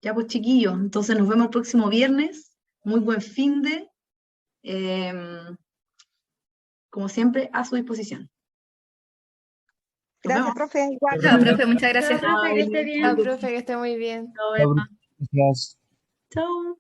Ya, pues chiquillos, entonces nos vemos el próximo viernes. Muy buen finde. Como siempre, a su disposición. Nos Gracias, vemos. profe. Igual. Chao, profe, muchas gracias. Chao, profe, que esté Chao, bien. Chao, profe, que esté muy bien. Chao, Emma. Gracias. Chao.